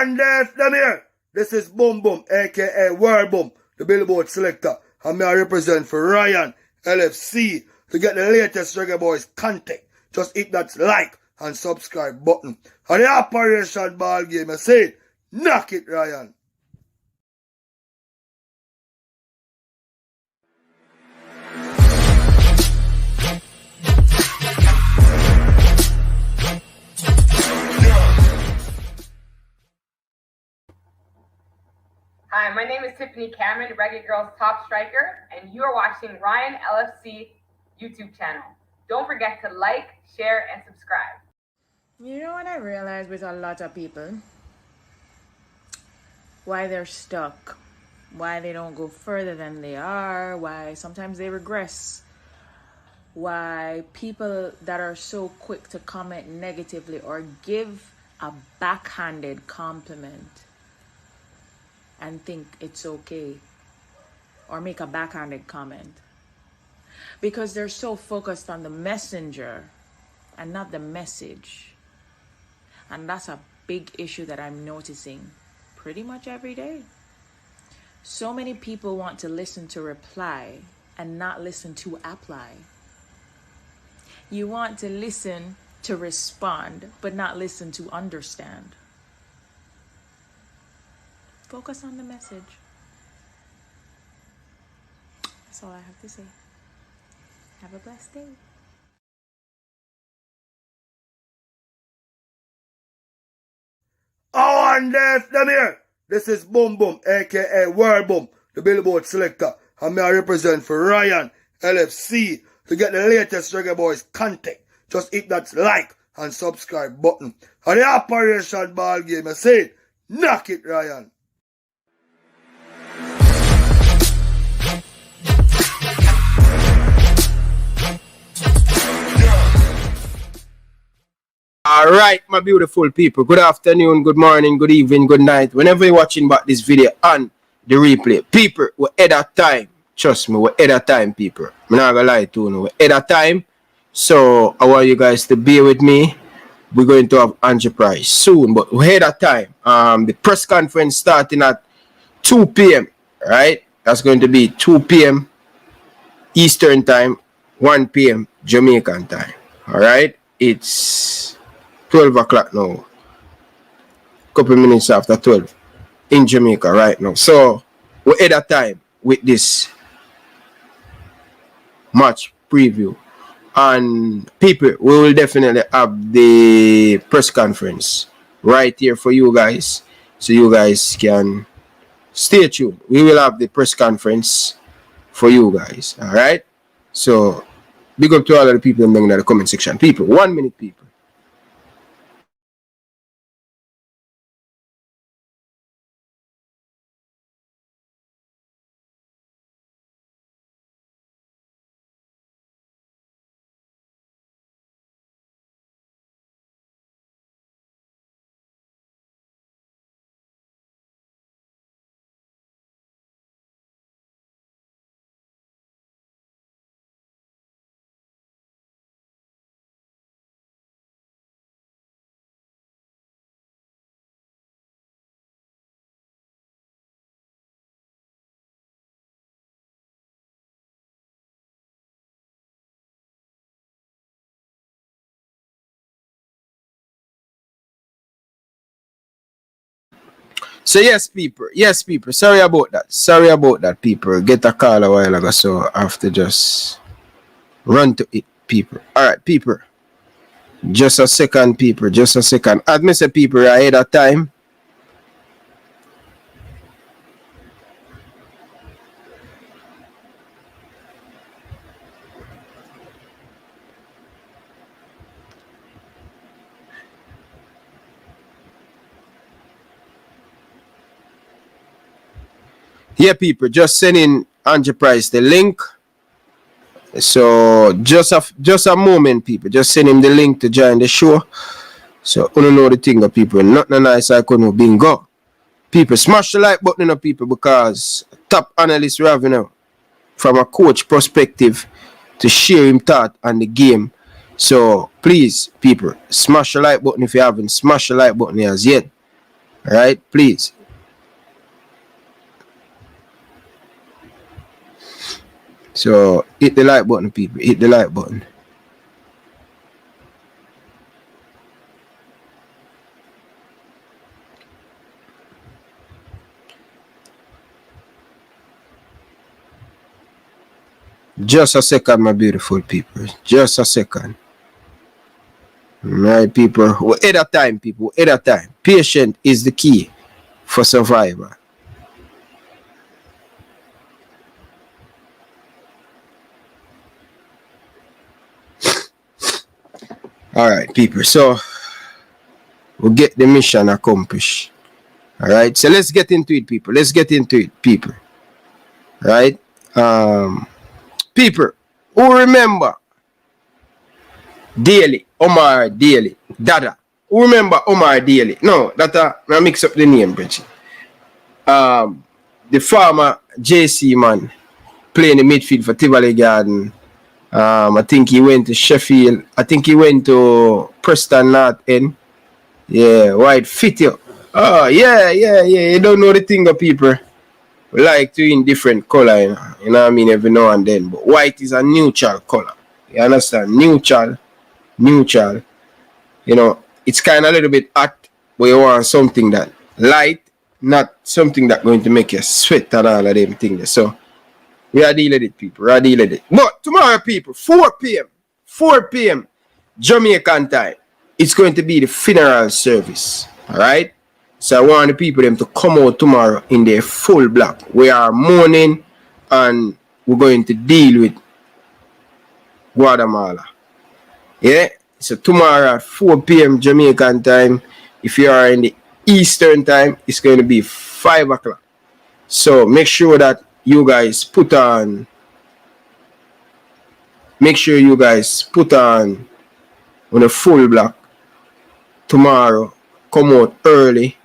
And them here. This is Boom Boom, aka World Boom, the Billboard selector. And me I represent for Ryan, LFC. To get the latest Reggae Boyz content, just hit that like and subscribe button. And the Operation Ball Game, I say, knock it, Ryan. Hi, my name is Tiffany Cameron, Reggae Girl's top striker, and you are watching Ryan LFC YouTube channel. Don't forget to like, share, and subscribe. You know what I realize with a lot of people? Why they're stuck. Why they don't go further than they are. Why sometimes they regress. Why people that are so quick to comment negatively or give a backhanded compliment and think it's okay, or make a backhanded comment, because they're so focused on the messenger and not the message. And that's a big issue that I'm noticing pretty much every day. So many people want to listen to reply and not listen to apply. You want to listen to respond but not listen to understand. Focus on the message. That's all I have to say. Have a blessed day. Oh, and them here. This is Boom Boom, aka World Boom, the Billboard selector. And me I represent for Ryan, LFC. To get the latest Reggae Boyz content, just hit that like and subscribe button. And the Operation Ball Game, I say, knock it, Ryan. Alright, my beautiful people, good afternoon, good morning, good evening, good night, whenever you're watching back this video and the replay. People, we're at that time. Trust me, we're at that time, people. I'm not gonna lie to you, we're at that time. So I want you guys to bear with me. We're going to have enterprise soon, but we're at that time. The press conference starting at 2 p.m. Right? That's going to be 2 p.m. Eastern time, 1 p.m. Jamaican time. Alright? It's 12 o'clock now. Couple minutes after 12 in Jamaica right now. So we're at that time with this match preview. And people, we will definitely have the press conference right here for you guys. So you guys can stay tuned. We will have the press conference for you guys. Alright? So big up to all of the people in the comment section. People, 1 minute, people. So yes, people. Sorry about that, people. Get a call a while ago, so I have to just run to it, people. Alright, people. Just a second, people. Just a second. As me say, people, right at that time. Yeah, people, just sending Enterprise the link. So just a moment, people. Just send him the link to join the show. So you don't know the thing of people. Nothing nice I couldn't bingo. People, smash the like button up, people, because top analysts we have, from a coach perspective to share him thought on the game. So please, people, smash the like button if you haven't smashed the like button as yet. Alright, please. So hit the like button, people. Hit the like button. Just a second, my beautiful people. Just a second. Alright, people. We're at a time, people. We're at a time. Patient is the key for survival. Alright, people. So we'll get the mission accomplished. Alright. So let's get into it, people. Let's get into it, people. Right? People who remember Daily, Omar Daily, Dada. Who remember Omar Daily? No, that I mix up the name, Bridget. The former JC man playing the midfield for Tivoli Garden. I think he went to Sheffield. I think he went to Preston North End. Yeah, white fit you. Oh, yeah. You don't know the thing of people. We like to in different color, you know what I mean, every now and then. But white is a neutral color. You understand? Neutral. You know, it's kind of a little bit hot, but you want something that light, not something that going to make you sweat and all of them things. So, we are dealing with it, people. We are dealing with it. But tomorrow, people, 4 p.m. Jamaican time, it's going to be the funeral service. All right? So I want the people them to come out tomorrow in their full black. We are mourning and we're going to deal with Guatemala. Yeah? So tomorrow at 4 p.m. Jamaican time, if you are in the Eastern time, it's going to be 5 o'clock. So make sure that you guys put on a full black tomorrow. Come out early.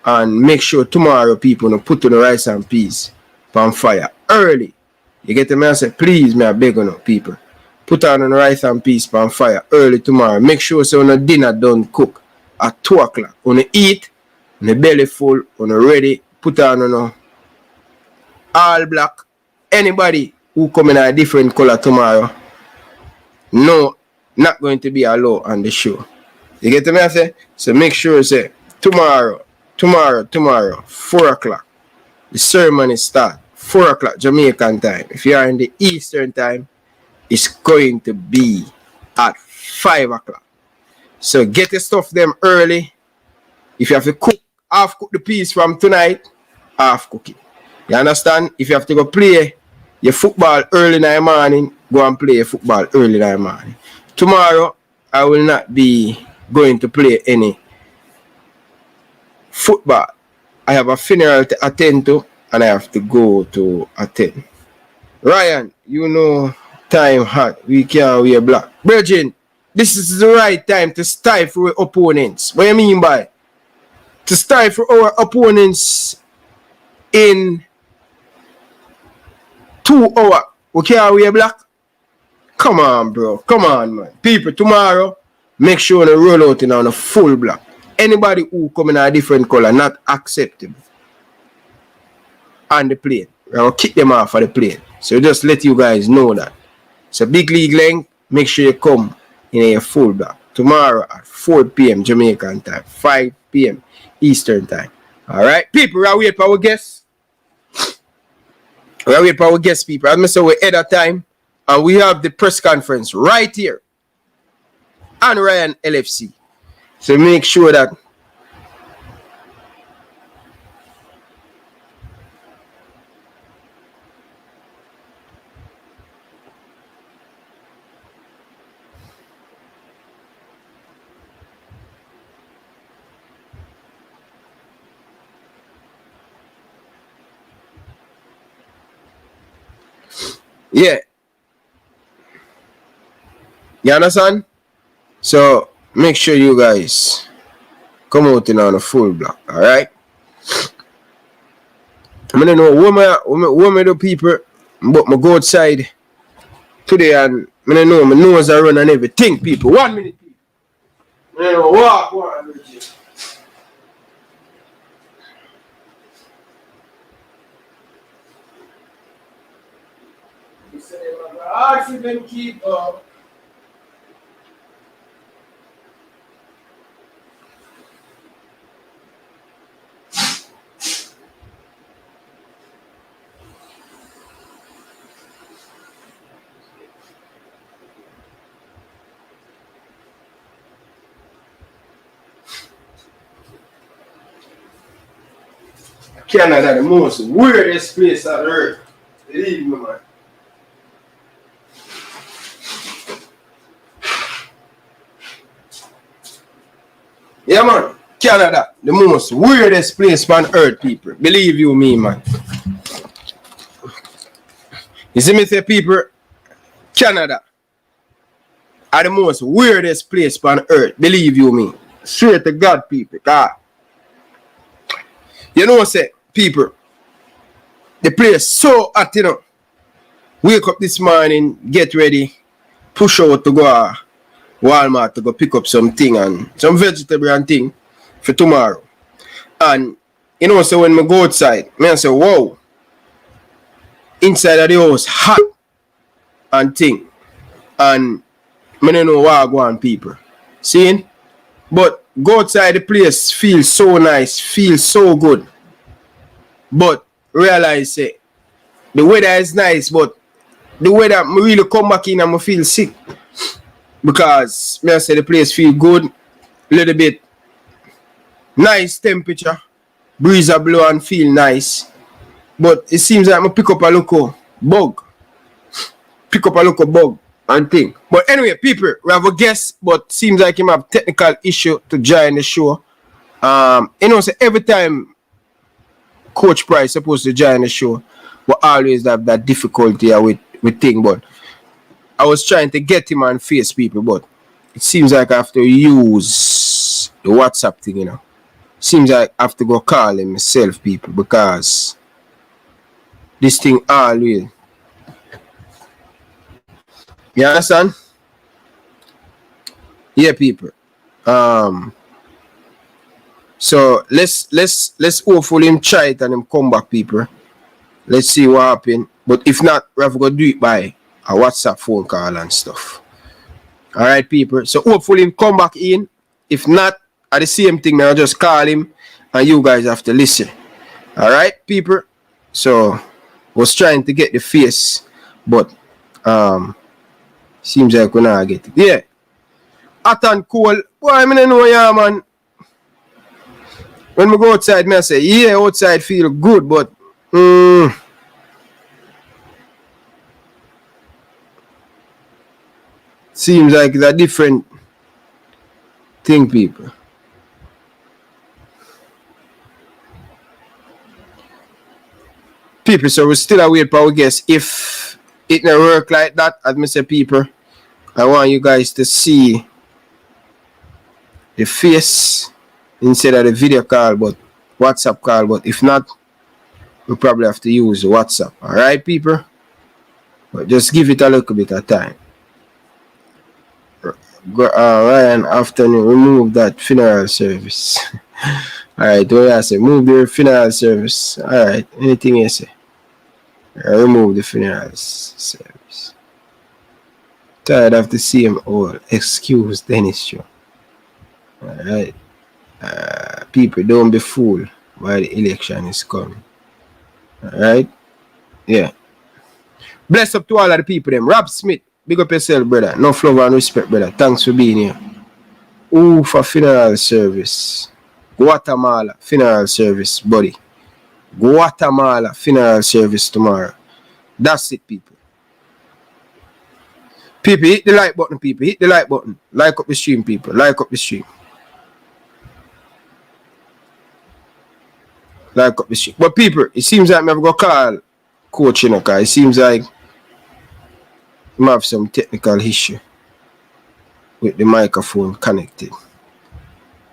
And make sure tomorrow people put on the rice and peas on fire early. You get me? I say, please, me I beg on people. Put on the rice and peas on fire early tomorrow. Make sure so the dinner done cook at 2 o'clock. On the eat, on the belly full, on the ready. Put on all black. Anybody who come in a different color tomorrow, no, not going to be allowed on the show. You get me? I say? So make sure say tomorrow, 4 o'clock. The ceremony start 4 o'clock Jamaican time. If you are in the Eastern time, it's going to be at 5 o'clock. So get your stuff them early. If you have to cook, half cook the piece from tonight, half cook it. You understand? If you have to go play your football early in the morning, go and play your football early in the morning. Tomorrow, I will not be going to play any football. I have a funeral to attend to and I have to go to attend. Ryan, you know time hot. We can't wear black. Virgin, this is the right time to stifle our opponents. What do you mean by to stifle our opponents in 2 hours? We can't wear black? Come on, bro. Come on, man. People, tomorrow, make sure they roll out in on a full black. Anybody who come in a different color, not acceptable on the plane. I'll kick them off of the plane. So just let you guys know that. So big league length, make sure you come in a full black. Tomorrow at 4 p.m. Jamaican time, 5 p.m. Eastern time. Alright, people, we're waiting for our guests. We're waiting for our guests, people. As I said, we're at a time and we have the press conference right here on Ryan LFC. So make sure that yeah. You understand? So make sure you guys come out in on a full block, alright? I don't know what me do people, but I go outside today and I don't know my nose are run and everything, people. 1 minute, people. I don't know, walk. Hard for them keep up. Canada, the most weirdest place on earth. Believe me, man. Yeah, man. Canada, the most weirdest place on earth, people. Believe you me, man. You see me say, people, Canada are the most weirdest place on earth. Believe you me. Straight to God, people. God. You know, say, people, the place so hot, you know. Wake up this morning, get ready, push out to go Walmart to go pick up something and some vegetable and thing for tomorrow. And you know, so when I go outside, I say, wow, inside of the house hot and thing. And I don't know what I go on, people. Seeing? But go outside, the place feels so nice, feels so good. But realize the weather is nice, but the weather me really come back in and I feel sick. Because I say the place feel good, a little bit nice temperature, breeze a blow and feel nice. But it seems like I pick up a local bug. Pick up a local bug and thing. But anyway, people, we have a guest, but seems like him have technical issue to join the show. You know, so every time Coach Price supposed to join the show, we always have that difficulty with thing. But I was trying to get him on face, people, but it seems like I have to use the WhatsApp thing, you know. Seems like I have to go call him myself, people, because this thing always. You understand? Yeah, people. So let's hopefully him try it and him come back, people. Let's see what happen. But if not, we have to go do it by a WhatsApp phone call and stuff. Alright, people. So hopefully him come back in. If not, at the same thing, I'll just call him and you guys have to listen. Alright, people. So was trying to get the face, but seems like we're not get it. Yeah. Hot and cold. Boy, I don't know, yeah, man. When we go outside, I say, yeah, outside feel good, but seems like it's a different thing, people. People, so we still await for our guess. If it not work like that, as I say, people, I want you guys to see the face instead of the video call, but WhatsApp call. But if not, we probably have to use WhatsApp. Alright, people? But just give it a little bit of time. Ryan, afternoon, remove that funeral service. Alright, what I say? Move the funeral service. Alright, anything you say? Remove the funeral service. Tired of the same old excuse Dennis show. Alright. People, don't be fooled while the election is coming. Alright? Yeah. Bless up to all of the people, them. Rob Smith, big up yourself, brother. No love and respect, brother. Thanks for being here. Ooh, for funeral service. Guatemala, funeral service, buddy. Guatemala, funeral service tomorrow. That's it, people. People, hit the like button, people. Hit the like button. Like up the stream, people. Like up the stream. Like up the stream. But people, it seems like I'm going to call Coach, you know, because it seems like I have some technical issue with the microphone connected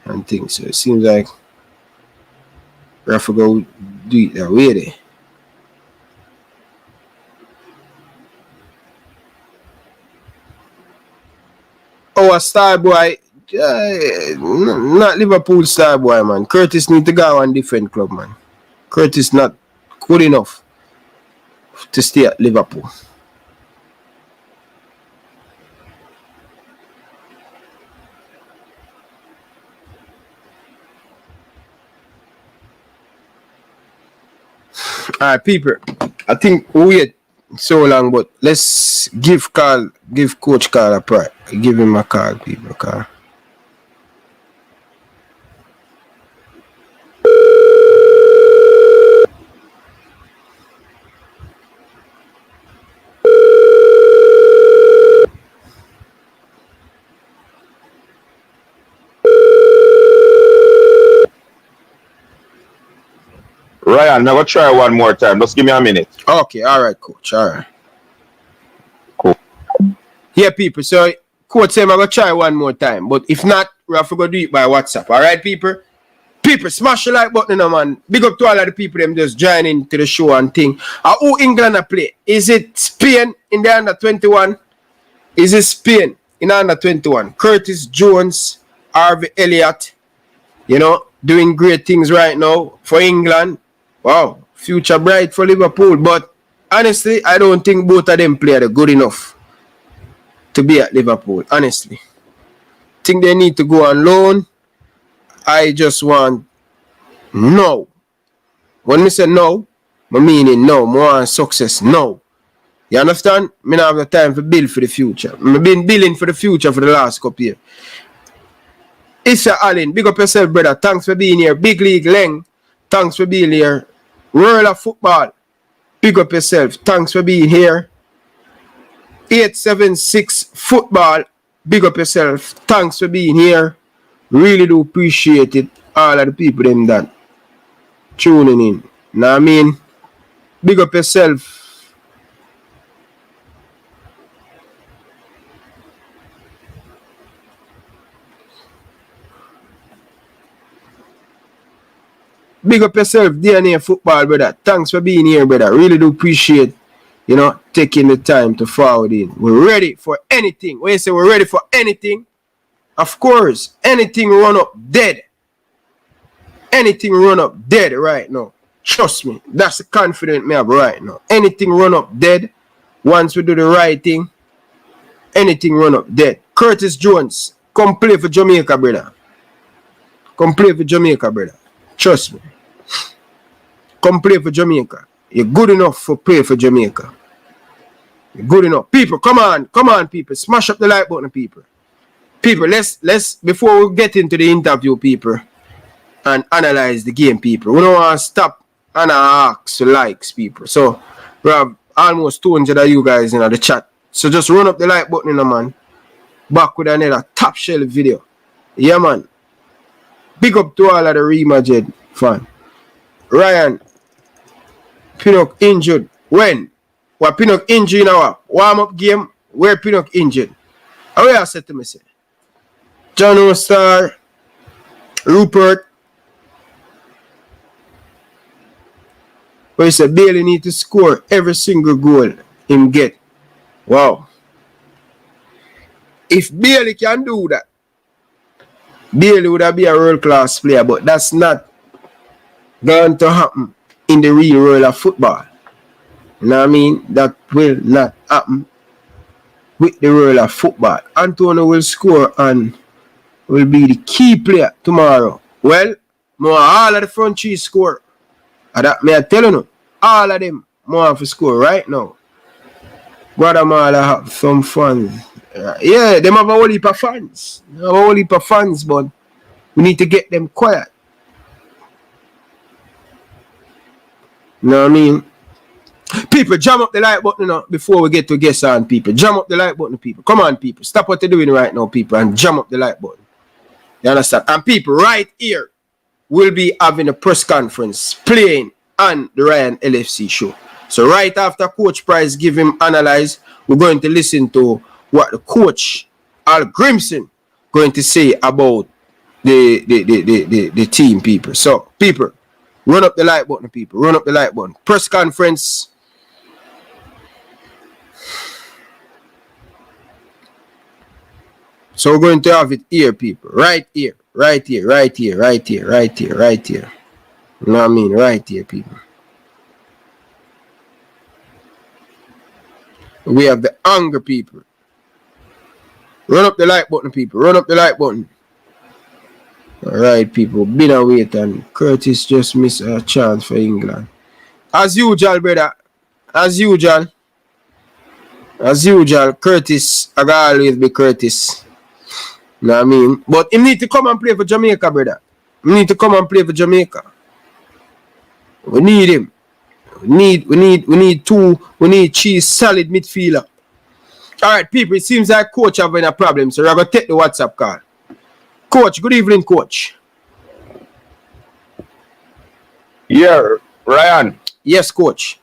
and things. So it seems like we have to go do it that way there. Our star boy, not Liverpool star boy, man. Curtis need to go on different club, man. Curtis not good enough to stay at Liverpool. Alright, people. I think we wait so long, but let's give Coach Carl a prize. Give him a call, people. Call. Ryan, now go try one more time. Just give me a minute. Okay, alright, Coach. Alright. Cool. Yeah, people. So, Coach said I'm going to try one more time. But if not, we have to go do it by WhatsApp. Alright, people? People, smash the like button, man. Big up to all of the people them just joining to the show and thing. Who England a play? Is it Spain in the under 21? Is it Spain in the under 21? Curtis Jones, Harvey Elliott, you know, doing great things right now for England. Wow, future bright for Liverpool. But honestly, I don't think both of them play good enough to be at Liverpool. Honestly, think they need to go on loan. I just want no. When we say no, I mean no. More success, no. You understand? I don't have the time to build for the future. I've been building for the future for the last couple years. Issa Allen, big up yourself, brother. Thanks for being here. Big League Leng, thanks for being here. World of Football, big up yourself. Thanks for being here. 876 Football, big up yourself. Thanks for being here. Really do appreciate it. All of the people them that tuning in. Know what I mean? Big up yourself. Big up yourself, DNA Football, brother. Thanks for being here, brother. Really do appreciate, you know, taking the time to forward in. We're ready for anything. When you say we're ready for anything, of course, anything run up dead. Anything run up dead right now. Trust me, that's the confidence me have right now. Anything run up dead, once we do the right thing, anything run up dead. Curtis Jones, come play for Jamaica, brother. Come play for Jamaica, brother. Trust me. Come play for Jamaica. You're good enough for play for Jamaica. You're good enough. People, come on, people. Smash up the like button, people. People, let's before we get into the interview, people, and analyze the game, people. We don't want to stop and ask likes, people. So we have almost 200 of you guys in the chat. So just run up the like button, man. Back with another top shelf video. Yeah, man. Big up to all of the Real Madrid fan. Ryan, Pinnock injured. When? What Pinnock injured in our warm-up game? Where Pinnock injured? How you said to me, say? John O'Star, Rupert. Where he said Bailey need to score every single goal him get. Wow. If Bailey can do that, Bailey would have been a world-class player, but that's not going to happen in the real world of football. You know what I mean? That will not happen with the world of football. Antonio will score and will be the key player tomorrow. Well, more all of the front three score. And that may I tell you, all of them more have to score right now. Guatemala have some fans. Yeah, them have a whole heap of fans. They have a whole heap of fans, but we need to get them quiet. You know what I mean? People, jam up the like button before we get to guess on, people. Jam up the like button, people. Come on, people. Stop what you're doing right now, people, and jam up the like button. You understand? And people, right here, we'll be having a press conference playing on the Ryan LFC show. So right after Coach Price give him analyze, we're going to listen to what the coach, Al Grimson, going to say about the team, people. So, people, run up the like button, people. Run up the like button. Press conference. So we're going to have it here, people. Right here. Right here. Right here. Right here. Right here. Right here. You know what I mean? Right here, people. We have the anger, people. Run up the like button, people. Run up the like button. Alright, people. Been a wait and Curtis just missed a chance for England. As usual, brother. As usual. As usual, Curtis, I gotta always be Curtis. You know what I mean? But he need to come and play for Jamaica, brother. He need to come and play for Jamaica. We need him. We need three solid midfielder. Alright, people, it seems like coach having a problem, so we're gonna take the WhatsApp call. Coach, good evening, coach. Yeah, Ryan. Yes, coach.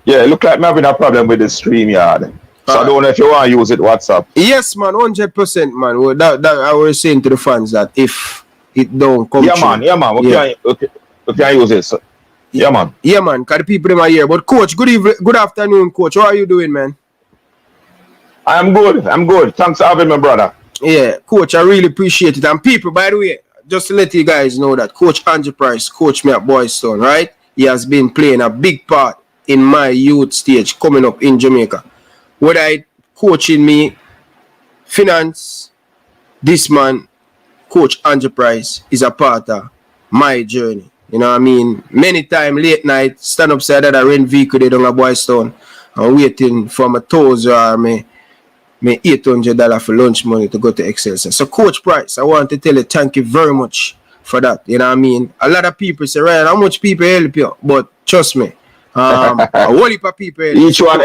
Yeah, it look like I'm having a problem with the StreamYard. So I don't know if you want to use it WhatsApp. Yes, man, 100%, man. Well, that I was saying to the fans that if it don't come Yeah, man. We can use it. So, yeah, man. Yeah, man, because the people in my ear. But, coach, good afternoon, coach. How are you doing, man? I'm good. Thanks for having me, brother. Yeah, coach, I really appreciate it. And people, by the way, just to let you guys know that Coach Andrew Price coached me at Boyz Town, right? He has been playing a big part in my youth stage coming up in Jamaica. Whether it coaching me, finance, this man, Coach Andrew Price, is a part of my journey. You know what I mean? Many times, late night, stand upside of the rent vehicle they down at Boyz Town and waiting for my toes or me $800 for lunch money to go to Excelsior. So, Coach Price, I want to tell you thank you very much for that. You know what I mean? A lot of people say, Ryan, how much people help you? But trust me, a whole heap of people help. Each one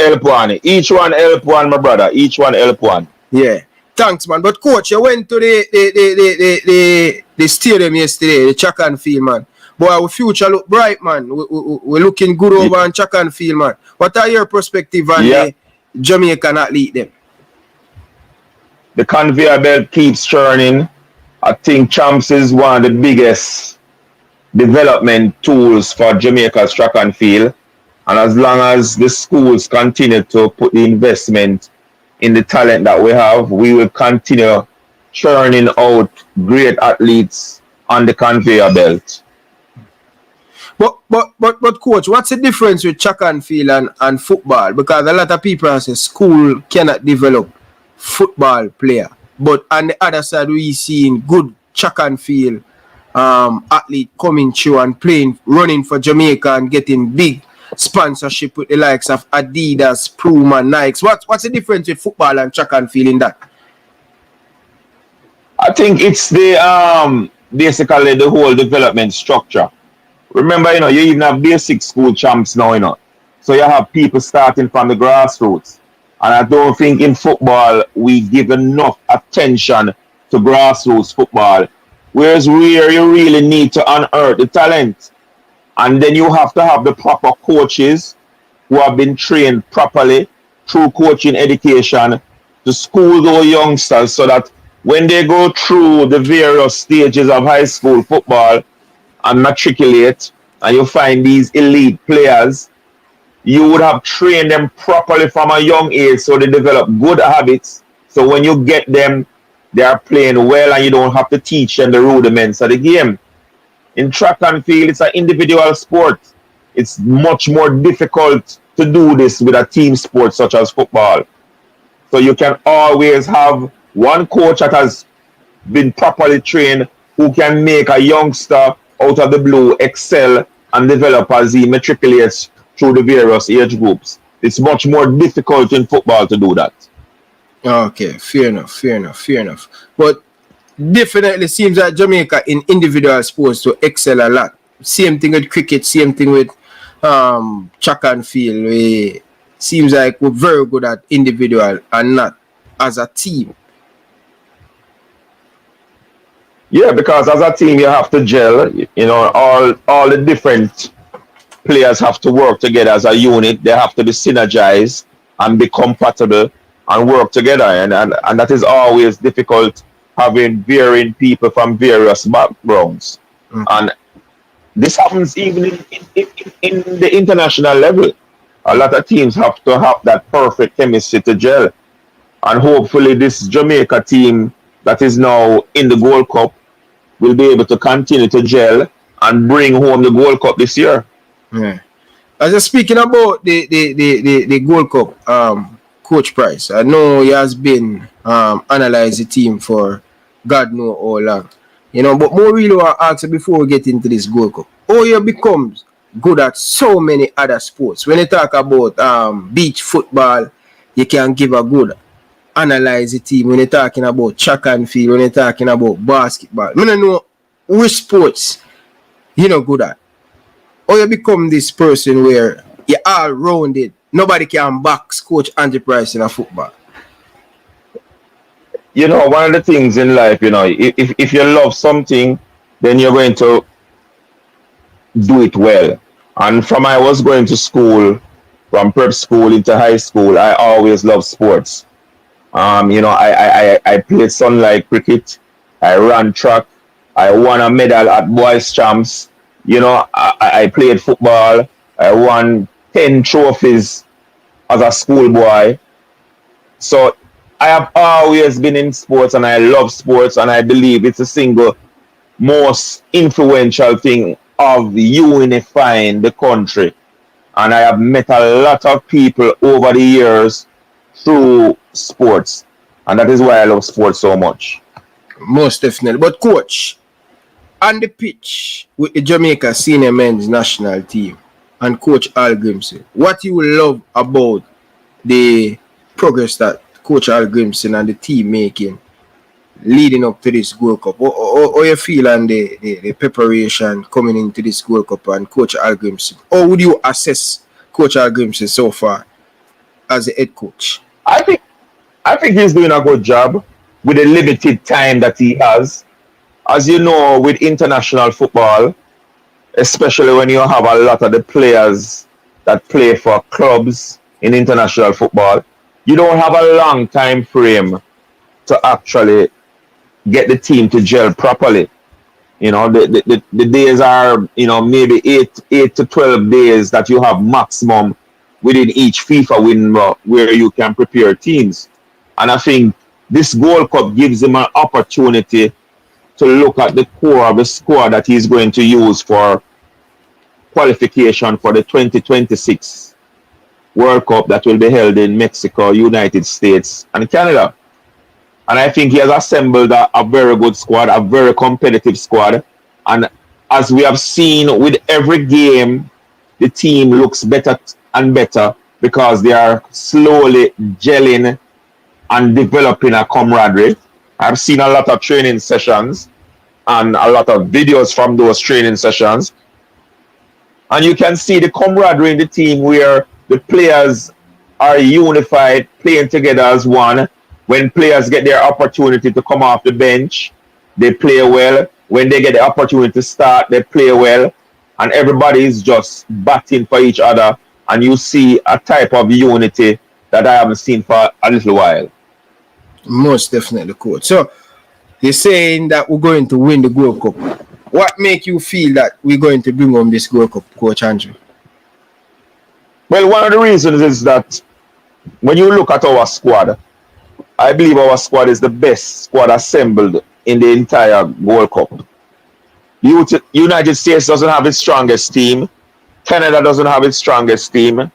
help one, my brother. Each one help one. Yeah. Thanks, man. But, Coach, you went to the stadium yesterday, the track and field, man. Boy, our future look bright, man. We're looking good over on track and field, man. What are your perspective on the Jamaican athlete them? The conveyor belt keeps churning. I think Champs is one of the biggest development tools for Jamaica's track and field. And as long as the schools continue to put the investment in the talent that we have, we will continue churning out great athletes on the conveyor belt. But coach, what's the difference with track and field and football? Because a lot of people say school cannot develop football player, but on the other side we seeing good track and field athlete coming through and playing, running for Jamaica and getting big sponsorship with the likes of Adidas, Puma, Nikes. What's the difference with football and track and field in that? I think it's the basically the whole development structure. Remember, you even have basic school champs now, so you have people starting from the grassroots. And I don't think in football we give enough attention to grassroots football. Whereas where you really need to unearth the talent. And then you have to have the proper coaches who have been trained properly through coaching education to school those youngsters so that when they go through the various stages of high school football and matriculate and you find these elite players, you would have trained them properly from a young age so they develop good habits. So when you get them, they are playing well and you don't have to teach them the rudiments of the game. In track and field, it's an individual sport. It's much more difficult to do this with a team sport such as football. So you can always have one coach that has been properly trained who can make a youngster out of the blue excel and develop as he matriculates through the various age groups. It's much more difficult in football to do that. Okay, fair enough. But definitely seems like Jamaica in individual sports to excel a lot. Same thing with cricket, same thing with track and field. Seems like we're very good at individual and not as a team. Yeah, because as a team you have to gel. All the different players have to work together as a unit. They have to be synergized and be compatible and work together. And that is always difficult, having varying people from various backgrounds. Mm-hmm. And this happens even in the international level. A lot of teams have to have that perfect chemistry to gel. And hopefully this Jamaica team that is now in the Gold Cup will be able to continue to gel and bring home the Gold Cup this year. Yeah. As you're speaking about the Gold Cup, Coach Price, I know he has been analyzing the team for God know how long. But more really want to ask you before we get into this Gold Cup. How you becomes good at so many other sports. When you talk about beach football, you can give a good analyze the team. When you're talking about track and field, when you're talking about basketball, I don't know which sports you're not good at. Or you become this person where you're all rounded. Nobody can box Coach Andy Price in a football. You know, one of the things in life, you know, if you love something, then you're going to do it well. And from I was going to school, from prep school into high school, I always loved sports. You know, I played sunlight cricket, I ran track, I won a medal at boys champs. You know, I played football, I won 10 trophies as a schoolboy. So I have always been in sports and I love sports, and I believe it's the single most influential thing of unifying the country. And I have met a lot of people over the years through sports. And that is why I love sports so much. Most definitely. But coach, on the pitch with the Jamaica senior men's national team and Coach Al Grimson, what you love about the progress that Coach Al Grimson and the team making leading up to this World Cup? How you feel on the preparation coming into this World Cup and Coach Al Grimson? How would you assess Coach Al Grimson so far as a head coach? I think he's doing a good job with the limited time that he has. As you know, with international football, especially when you have a lot of the players that play for clubs in international football, you don't have a long time frame to actually get the team to gel properly. You know, the days are, you know, maybe 8 to 12 days that you have maximum within each FIFA window where you can prepare teams. And I think this Gold Cup gives him an opportunity to look at the core of the squad that he's going to use for qualification for the 2026 World Cup that will be held in Mexico, United States, and Canada. And I think he has assembled a very good squad, a very competitive squad. And as we have seen with every game, the team looks better and better because they are slowly gelling and developing a camaraderie. I've seen a lot of training sessions and a lot of videos from those training sessions. And you can see the camaraderie in the team where the players are unified, playing together as one. When players get their opportunity to come off the bench, they play well. When they get the opportunity to start, they play well. And everybody is just batting for each other. And you see a type of unity that I haven't seen for a little while. Most definitely, coach. So, you're saying that we're going to win the Gold Cup. What makes you feel that we're going to bring home this Gold Cup, Coach Andrew? Well, one of the reasons is that when you look at our squad, I believe our squad is the best squad assembled in the entire World Cup. United States doesn't have its strongest team. Canada doesn't have its strongest team.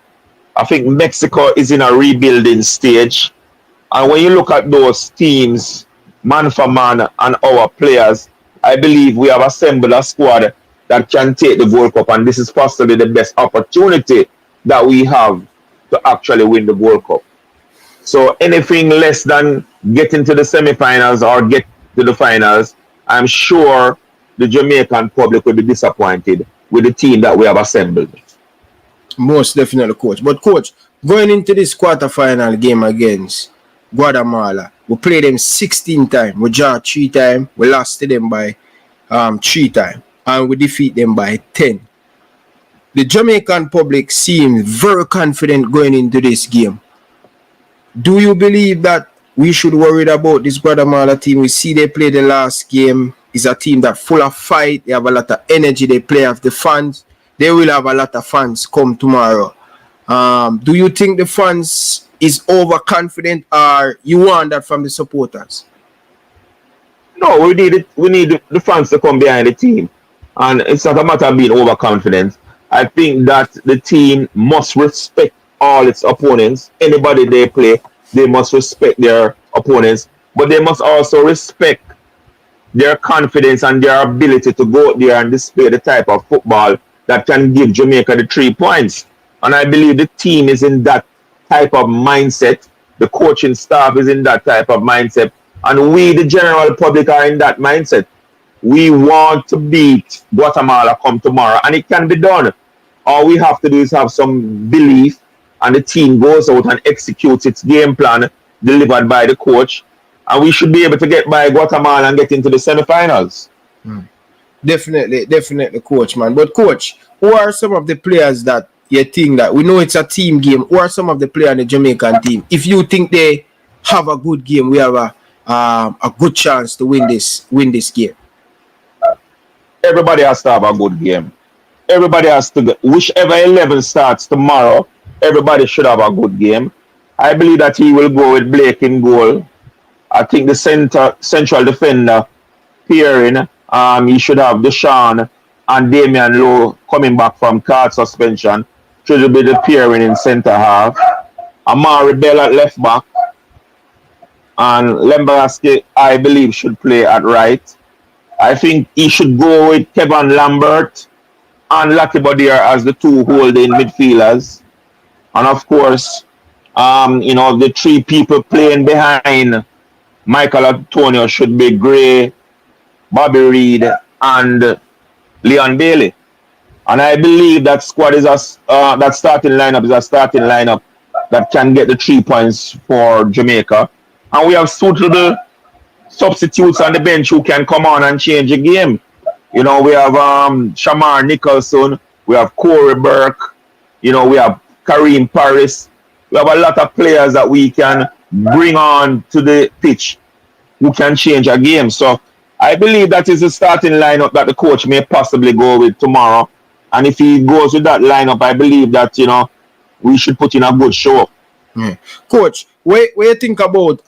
I think Mexico is in a rebuilding stage. And when you look at those teams, man for man, and our players, I believe we have assembled a squad that can take the World Cup. And this is possibly the best opportunity that we have to actually win the World Cup. So anything less than getting to the semifinals or get to the finals, I'm sure the Jamaican public will be disappointed with the team that we have assembled. Most definitely, coach. But coach, going into this quarterfinal game against Guatemala, we played them 16 times. We draw 3 times. We lost to them by 3 times. And we defeat them by 10. The Jamaican public seems very confident going into this game. Do you believe that we should worry about this Guatemala team? We see they play the last game. It's a team that's full of fight. They have a lot of energy. They play off the fans. They will have a lot of fans come tomorrow. Do you think the fans is overconfident, or you want that from the supporters? No, we need the fans to come behind the team. And it's not a matter of being overconfident. I think that the team must respect all its opponents. Anybody they play, they must respect their opponents. But they must also respect their confidence and their ability to go out there and display the type of football that can give Jamaica the 3 points. And I believe the team is in that type of mindset. The coaching staff is in that type of mindset. And we, the general public, are in that mindset. We want to beat Guatemala come tomorrow. And it can be done. All we have to do is have some belief, and the team goes out and executes its game plan delivered by the coach. And we should be able to get by Guatemala and get into the semifinals. Definitely, coach, man. But coach, who are some of the players that you think that we know it's a team game? Who are some of the players on the Jamaican team? If you think they have a good game, we have a good chance to win this game. Everybody has to have a good game. Everybody has to, whichever 11 starts tomorrow, everybody should have a good game. I believe that he will go with Blake in goal. I think the central defender pairing, he should have Deshaun and Damian Lowe coming back from card suspension. Should be the pairing in centre half. Amari Bell at left back. And Lembarowski, I believe, should play at right. I think he should go with Kevin Lambert and Lucky Bodier as the two holding midfielders. And of course, the 3 people playing behind Michael Antonio should be Gray, Bobby Reid, and Leon Bailey. And I believe that squad is that starting lineup is a starting lineup that can get the 3 points for Jamaica. And we have suitable substitutes on the bench who can come on and change the game. We have Shamar Nicholson, we have Corey Burke, we have Kareem Paris. We have a lot of players that we can bring on to the pitch who can change a game. So I believe that is the starting lineup that the coach may possibly go with tomorrow. And if he goes with that lineup, I believe that, we should put in a good show. Coach, what you think about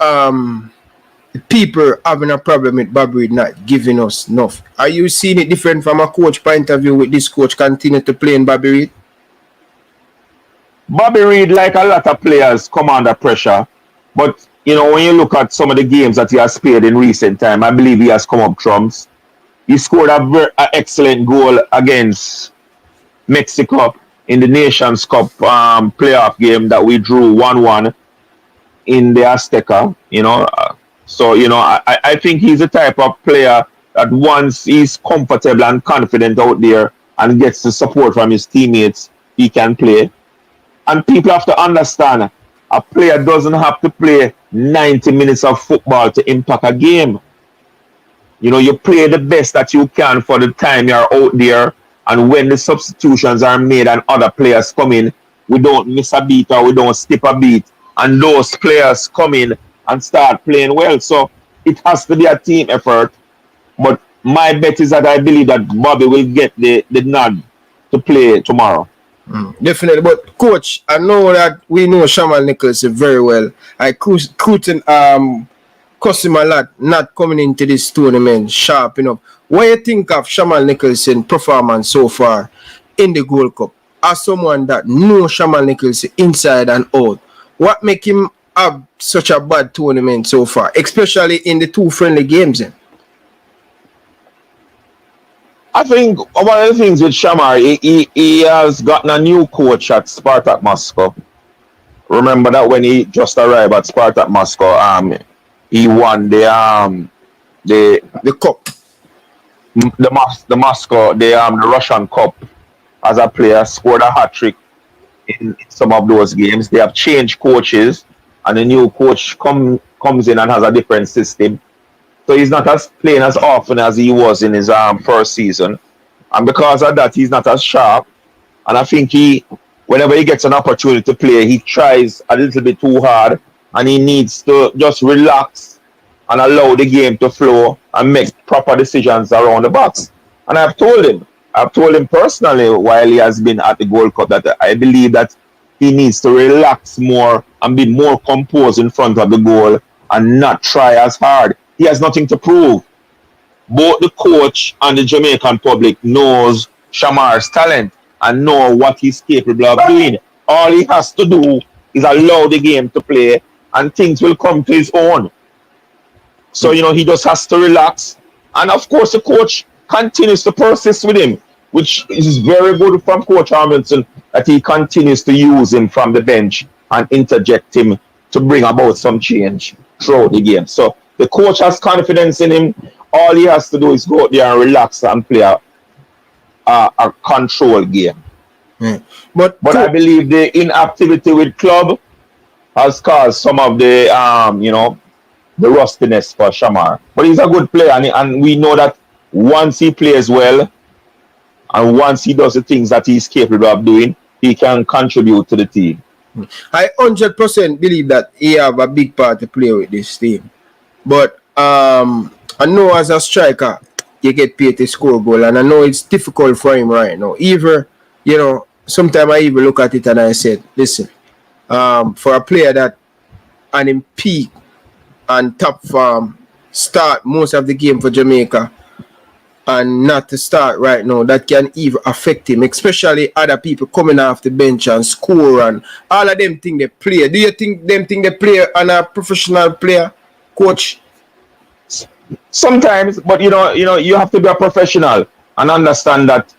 people having a problem with Bobby Reid not giving us enough? Are you seeing it different from a coach point of view with this coach continue to play in Bobby Reid? Bobby Reid, like a lot of players, come under pressure. But, when you look at some of the games that he has played in recent time, I believe he has come up trumps. He scored an excellent goal against Mexico in the Nations Cup playoff game that we drew 1-1 in the Azteca, So, I think he's the type of player that once he's comfortable and confident out there and gets the support from his teammates, he can play. And people have to understand, a player doesn't have to play 90 minutes of football to impact a game. You play the best that you can for the time you're out there. And when the substitutions are made and other players come in, we don't miss a beat or we don't skip a beat. And those players come in and start playing well. So it has to be a team effort. But my bet is that I believe that Bobby will get the nod to play tomorrow. Definitely. But coach, I know that we know Shamal Nicholson very well. I cuss him a lot not coming into this tournament sharp enough. What do you think of Shamal Nicholson's performance so far in the Gold Cup? As someone that knows Shamal Nicholson inside and out, what make him have such a bad tournament so far, especially in the 2 friendly games? I think one of the things with Shamar, he has gotten a new coach at Spartak Moscow. Remember that when he just arrived at Spartak Moscow, he won the cup, the Moscow, the Russian Cup as a player, scored a hat-trick in some of those games. They have changed coaches, and the new coach comes in and has a different system. So he's not playing as often as he was in his first season. And because of that, he's not as sharp. And I think whenever he gets an opportunity to play, he tries a little bit too hard. And he needs to just relax and allow the game to flow and make proper decisions around the box. And I've told him personally while he has been at the Gold Cup that I believe that he needs to relax more and be more composed in front of the goal and not try as hard. He has nothing to prove. Both the coach and the Jamaican public knows Shamar's talent and know what he's capable of doing. All he has to do is allow the game to play and things will come to his own. So, he just has to relax. And of course, the coach continues to persist with him. which is very good from Coach Hamilton that he continues to use him from the bench and interject him to bring about some change throughout the game. So the coach has confidence in him. All he has to do is go out there and relax and play a control game. But I believe the inactivity with club has caused some of the the rustiness for Shamar. But he's a good player, and we know that once he plays well and once he does the things that he's capable of doing, he can contribute to the team. I 100% believe that he have a big part to play with this team. But I know as a striker, you get paid to score goal, and I know it's difficult for him right now. Even, sometimes I even look at it and I said, listen, for a player that on him peak and top form start most of the game for Jamaica and not to start right now, that can even affect him, especially other people coming off the bench and score and all of them think they play. Do you think them think they play on a professional player, coach? Sometimes, but you have to be a professional and understand that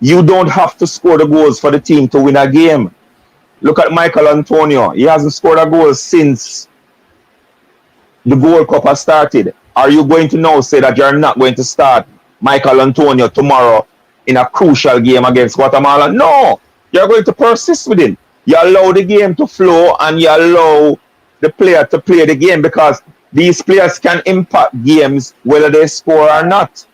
you don't have to score the goals for the team to win a game. Look at Michael Antonio. He hasn't scored a goal since the Gold Cup has started. Are you going to now say that you're not going to start Michael Antonio tomorrow in a crucial game against Guatemala? No, you're going to persist with him. You allow the game to flow and you allow the player to play the game, because these players can impact games whether they score or not.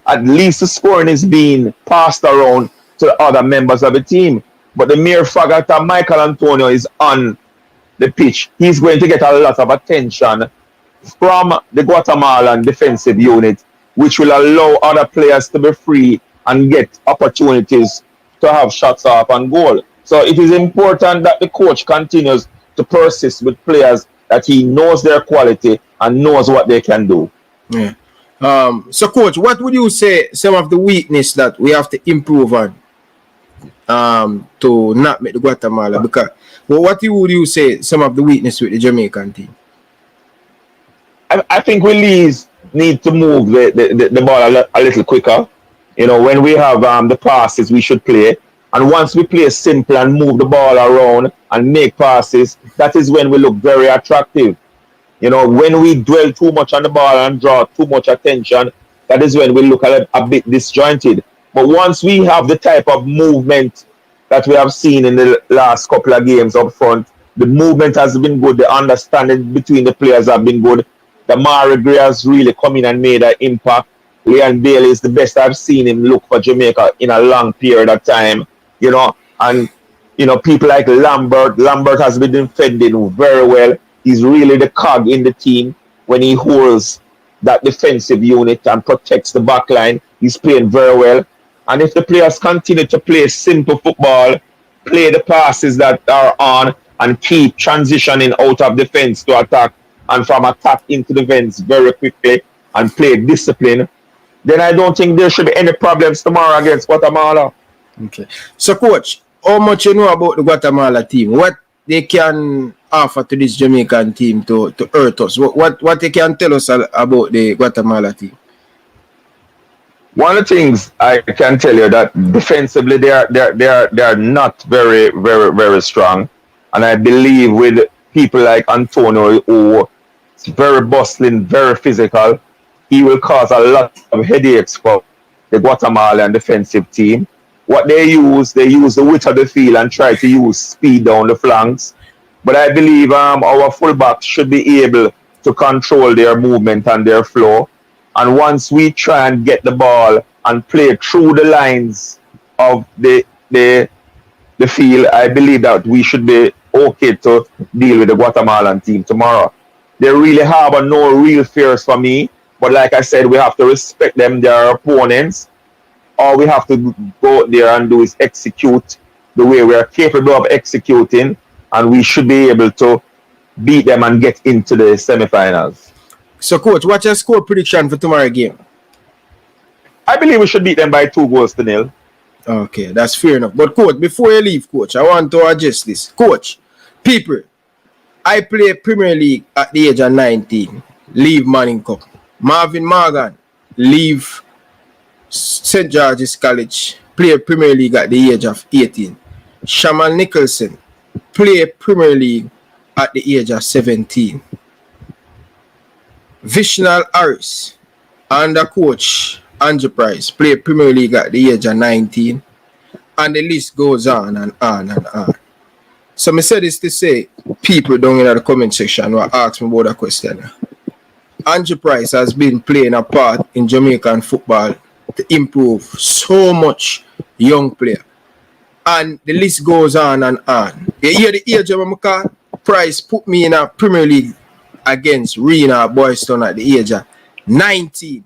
At least the scoring is being passed around to the other members of the team. But the mere fact that Michael Antonio is on the pitch, he's going to get a lot of attention from the Guatemalan defensive unit, which will allow other players to be free and get opportunities to have shots off and goal. So it is important that the coach continues to persist with players that he knows their quality and knows what they can do. Yeah. So, coach, what would you say some of the weakness that we have to improve on to not make the Guatemala? Because what would you say some of the weakness with the Jamaican team? I think we need to move the ball a little quicker. When we have the passes, we should play. And once we play simple and move the ball around and make passes, that is when we look very attractive. When we dwell too much on the ball and draw too much attention, that is when we look a bit disjointed. But once we have the type of movement that we have seen in the last couple of games up front, the movement has been good, the understanding between the players have been good. The Mari Gray has really come in and made an impact. Leon Bailey is the best I've seen him look for Jamaica in a long period of time. And people like Lambert has been defending very well. He's really the cog in the team when he holds that defensive unit and protects the back line. He's playing very well. And if the players continue to play simple football, play the passes that are on, and keep transitioning out of defense to attack and from attack into defense very quickly and play discipline, then I don't think there should be any problems tomorrow against Guatemala. Okay. So, coach, how much you know about the Guatemala team? What they can offer to this Jamaican team to hurt us? What they can tell us about the Guatemala team? One of the things I can tell you that defensively they are not very, very, very strong. And I believe with people like Antonio, who is very bustling, very physical, he will cause a lot of headaches for the Guatemalan defensive team. What they use the width of the field and try to use speed down the flanks. But I believe our fullbacks should be able to control their movement and their flow. And once we try and get the ball and play through the lines of the field, I believe that we should be okay to deal with the Guatemalan team tomorrow. They really have no real fears for me. But like I said, we have to respect them, their opponents. All we have to go out there and do is execute the way we are capable of executing, and we should be able to beat them and get into the semifinals. So, coach, what's your score prediction for tomorrow's game? I believe we should beat them by 2-0. Okay, that's fair enough. But, coach, before you leave, coach, I want to adjust this. Coach, people, I play Premier League at the age of 19. Leave Manning Cup. Marvin Morgan, leave St. George's College, played Premier League at the age of 18. Shamal Nicholson played Premier League at the age of 17. Vishnal Harris, under coach Andrew Price, played Premier League at the age of 19. And the list goes on and on and on. So I said this to say, people down in the comment section will ask me about a question. Andrew Price has been playing a part in Jamaican football to improve so much young player. And the list goes on and on. You hear the age of my Price put me in a Premier League against Rena Boyston at the age of 19.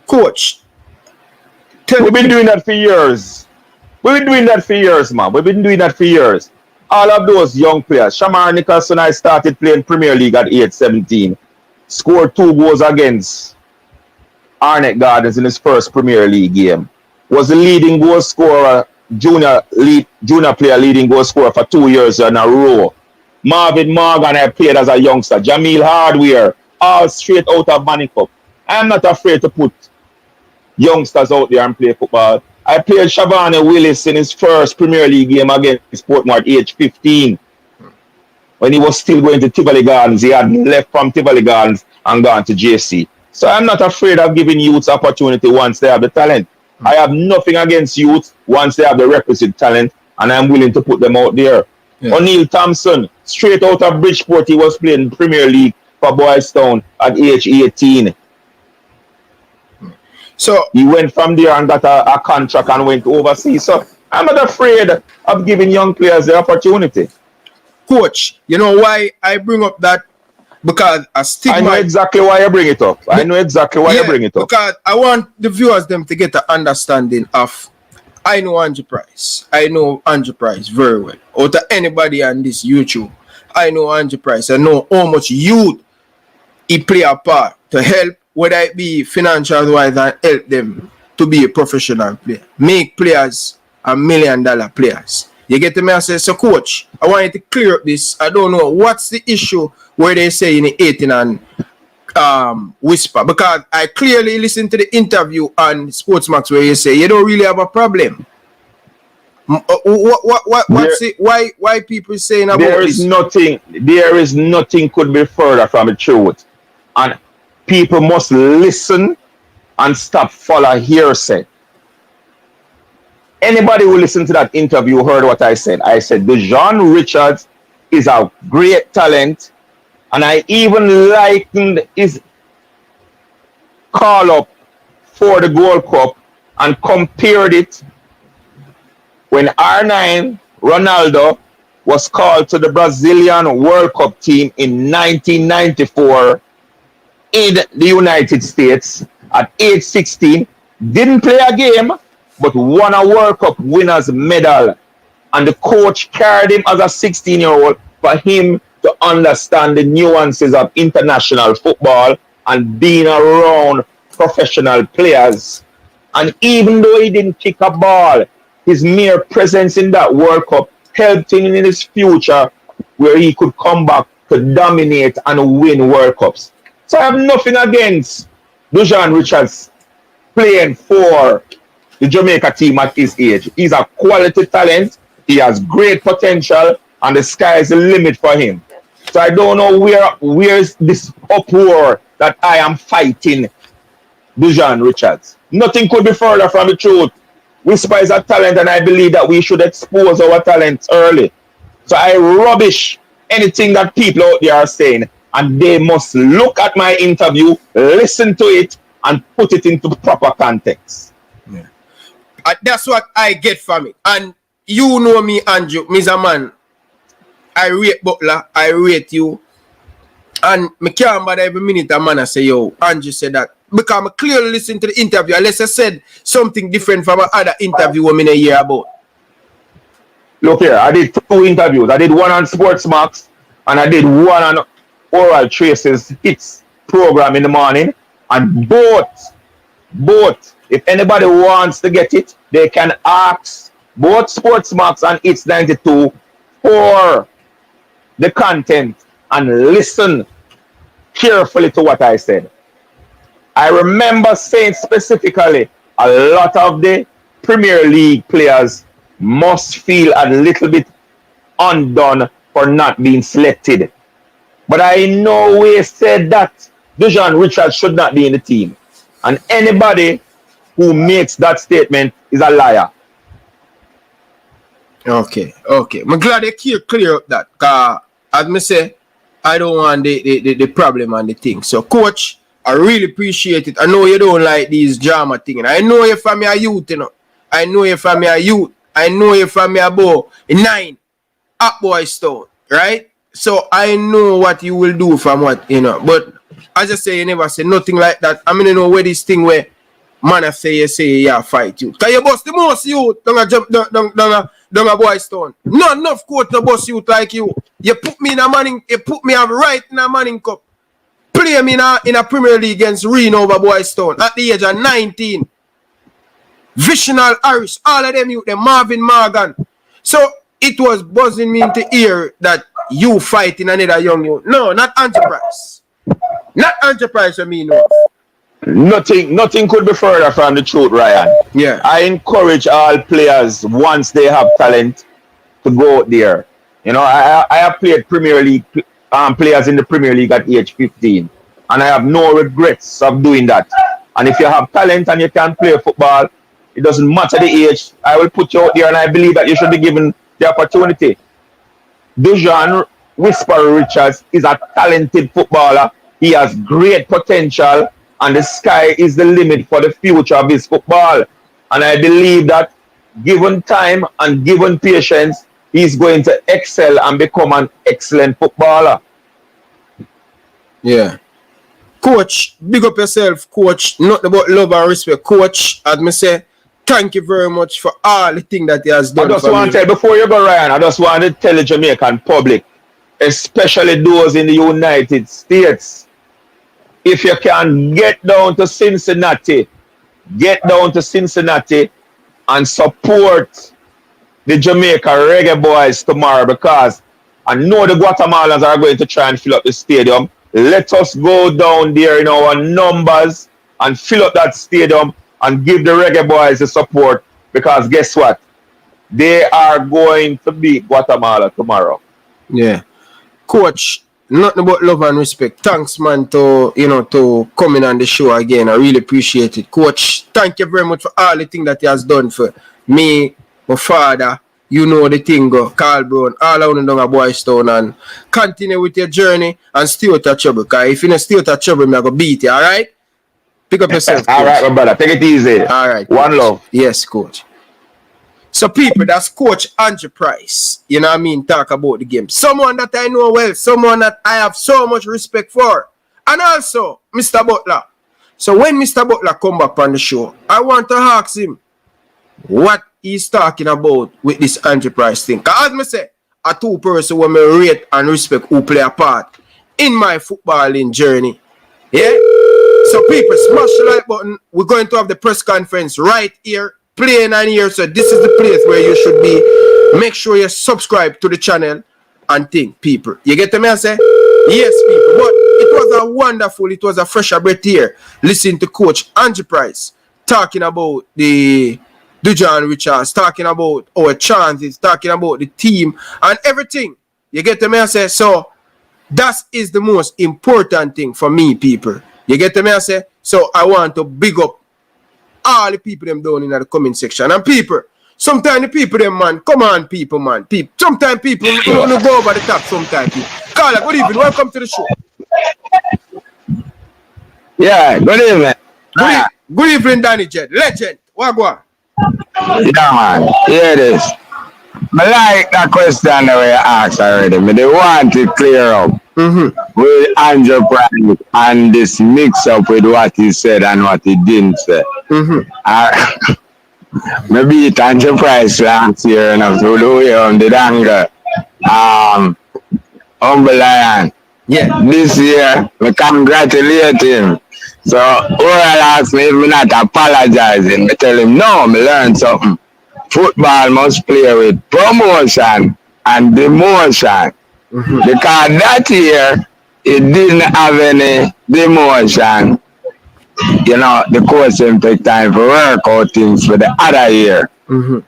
Coach, we've been doing that for years. We've been doing that for years, man. We've been doing that for years. All of those young players. Shamar Nicholson, I started playing Premier League at age 17. Scored 2 goals against Arnett Gardens in his first Premier League game. Was the leading goal scorer, junior player leading goal scorer for 2 years in a row. Marvin Morgan, I played as a youngster. Jamil Hardware, all straight out of Manning Cup. I'm not afraid to put youngsters out there and play football. I played Shavani Willis in his first Premier League game against Portmore at age 15. When he was still going to Tivoli Gardens, he had left from Tivoli Gardens and gone to JC. So I'm not afraid of giving youths opportunity once they have the talent. I have nothing against youth once they have the requisite talent, and I'm willing to put them out there. Yeah. O'Neil Thompson, straight out of Bridgeport, he was playing Premier League for Boystown at age 18. So he went from there and got a contract and went overseas. So I'm not afraid of giving young players the opportunity. Coach, you know why I bring up that? Because a stigma. I know exactly why you bring it up. I know exactly why you bring it up. Because I want the viewers them to get an understanding of. I know Andrew Price. I know Andrew Price very well. Out of anybody on this YouTube, I know Andrew Price. I know how much youth he play a part to help, whether it be financial wise, and help them to be a professional player. Make players $1 million players. You get to me and say, so coach, I want you to clear up this. I don't know. What's the issue where they say in the 18 and whisper? Because I clearly listened to the interview on Sportsmax where you say you don't really have a problem. What's it? Why people saying about this? There is nothing could be further from the truth. And people must listen and stop follow hearsay. Anybody who listened to that interview heard what I said. I said Dejon Richards is a great talent, and I even likened his call up for the Gold Cup and compared it when R9 Ronaldo was called to the Brazilian World Cup team in 1994 in the United States at age 16, didn't play a game, but won a World Cup winners medal. And the coach carried him as a 16-year-old for him to understand the nuances of international football and being around professional players. And even though he didn't kick a ball, his mere presence in that World Cup helped him in his future where he could come back to dominate and win World Cups. So I have nothing against Dejon Richards playing for the Jamaica team at his age. He's a quality talent. He has great potential, and the sky is the limit for him. So I don't know where's this uproar that I am fighting Dejon Richards. Nothing could be further from the truth. Whisper is a talent, and I believe that we should expose our talents early. So I rubbish anything that people out there are saying, and they must look at my interview, listen to it, and put it into proper context. Yeah. That's what I get from it. And you know me, Andrew, Mr. Man. I rate Butler, I rate you. And I can't bother every minute a man I say, yo, Andrew said that. Because I clearly listen to the interview, unless I said something different from other interview I hear about. Look here, I did 2 interviews. I did one on Sportsmax, and I did one on Oral Traces Hits program in the morning. And both, if anybody wants to get it, they can ask both Sportsmax and It's 92 for the content and listen carefully to what I said. I remember saying specifically a lot of the Premier League players must feel a little bit undone for not being selected. But I in no way said that Dejan Richards should not be in the team. And anybody who makes that statement is a liar. Okay. I'm glad they clear up that. Cause as me say, I don't want the problem and the thing. So coach, I really appreciate it. I know you don't like these drama thing. I know you're from your youth, you know. I know you're from your youth. I know you're from your boy 9 up boy stone, right? So I know what you will do from what, you know. But as I say, you never say nothing like that. I mean, you know where this thing where man I say yeah fight you. Cause you bust the most youth down a boy stone. Not enough coach to bust youth like you. You put me in a Manning, you put me right in a Manning Cup. Play me in a Premier League against Reno over boy stone at the age of 19. Visional Harris, all of them youth, them Marvin Morgan. So it was buzzing me into ear that you fighting another young youth. No, not Enterprise. Not Enterprise, I mean no. Nothing could be further from the truth, Ryan. Yeah. I encourage all players, once they have talent, to go out there. You know, I have played Premier League players in the Premier League at age 15. And I have no regrets of doing that. And if you have talent and you can play football, it doesn't matter the age. I will put you out there, and I believe that you should be given the opportunity. Dejan Whisper Richards is a talented footballer. He has great potential, and the sky is the limit for the future of his football. And I believe that given time and given patience, he's going to excel and become an excellent footballer. Yeah. Coach, big up yourself, coach. Not about love and respect. Coach, as me say, thank you very much for all the things that he has done. I just want to tell, before you go, Ryan, I just want to tell the Jamaican public, especially those in the United States, if you can get down to Cincinnati and support the Jamaica Reggae Boyz tomorrow, because I know the Guatemalans are going to try and fill up the stadium. Let us go down there in our numbers and fill up that stadium and give the Reggae Boyz the support, because guess what? They are going to beat Guatemala tomorrow. Yeah. Coach, nothing but love and respect. Thanks, man, to coming on the show again. I really appreciate it. Coach, thank you very much for all the things that he has done for me, my father. You know the thing, Carl Brown, all around down a Boy Stone, and continue with your journey and stay out of trouble. Because if you don't stay out of trouble, I'm going to beat you, all right? Pick up yourself. All right, my brother. Take it easy. All right. One love. Yes, coach. So, people, that's Coach Andrew Price. You know what I mean? Talk about the game. Someone that I know well. Someone that I have so much respect for. And also, Mr. Butler. So, when Mr. Butler come back on the show, I want to ask him what he's talking about with this Andrew Price thing. Because as I say, a two person who I rate and respect who play a part in my footballing journey. Yeah? So people, smash the like button. We're going to have the press conference right here, playing on here. So this is the place where you should be. Make sure you subscribe to the channel and think, people. You get me? I say? Yes, people. But it was a fresher breath here. Listen to Coach Andrew Price talking about the Dejan Richards, talking about our chances, talking about the team and everything. You get me? I say? So that is the most important thing for me, people. You get me? I say? So I want to big up all the people them down in the comment section. And people, sometimes the people them, man, come on, people, man. Sometimes people want to go over the top sometimes. Carla, good evening. Welcome to the show. Yeah, good evening. Good evening, Danny Jet. Legend. Wagwan. Yeah, man. Hear this. I like that question that we asked already. But they want to clear up with Andrew Price and this mix up with what he said and what he didn't say. Maybe it Andrew Price last year enough to do it on the anger. Humble Lion. Yeah. This year, we congratulate him. So, Oral asked me if me not apologizing. I tell him, no, me learn something. Football must play with promotion and demotion. Because that year, it didn't have any demotion. you know, the coach him take time for work out things for the other year. You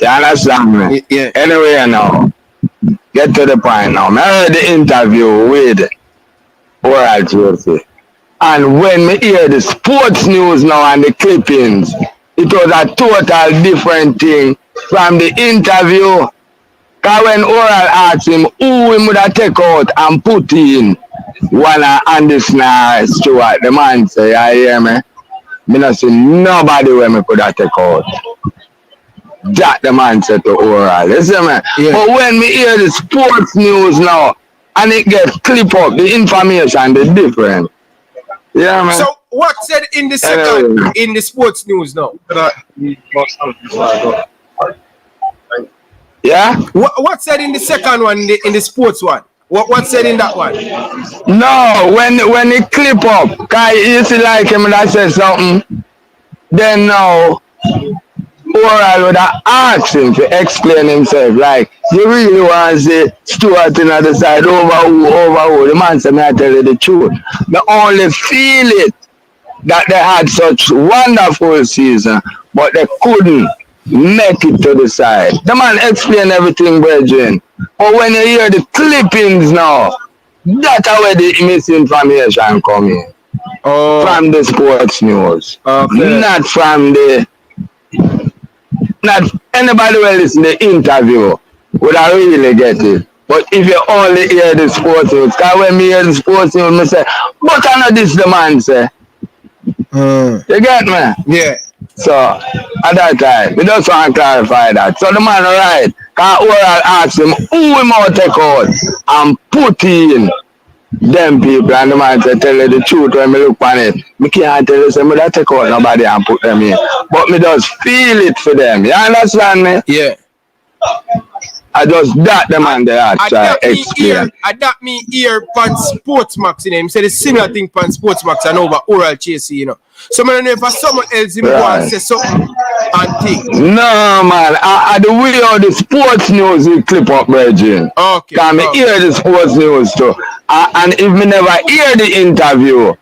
understand me? Yeah. Anyway, now, get to the point now. I heard the interview with Oral Tracy. And when me hear the sports news now and the clippings, it was a total different thing from the interview. Because when Oral asked him who he would have take out and put in one of Anderson Stewart, the man say, I hear me. Me not see nobody where me could have take out. That the man said to Oral. You see me? Yeah. But when me hear the sports news now and it gets clip up, the information is different. Yeah, man. So what said in the second in the sports news now? Yeah? What said in the second one in the sports one? What said in that one? No, when it clip up, cause you see like him that said something, then now Oral would have asked him to explain himself. Like, you really want to say Stuart in the other side over who? The man said, I tell you the truth. I only feel it that they had such wonderful season, but they couldn't make it to the side. The man explained everything, brethren. But when you hear the clippings now, that's where the misinformation coming. From the sports news. Okay. Not anybody will listen to the interview would I really get it. But if you only hear the sports news, because when me hear the sports news, I say, but I know this the man say. You get me? Yeah. So at that time, we just want to clarify that. So the man right, because Oral asked him who he might take out and put in them people, and the man said, tell you the truth when me look on it. Me can't tell you, say, me don't take out nobody and put them in. But me just feel it for them. You understand me? Yeah. I just that the man there try explain. That me hear pan Sportsmax in him. Say the similar thing pan Sportsmax and over Oral Chasey, you know. So I don't know if someone else him go and say something and think. No man, I the way how the sports news will clip up, Virgin. Okay. Can me hear the sports news too. And if me never hear the interview,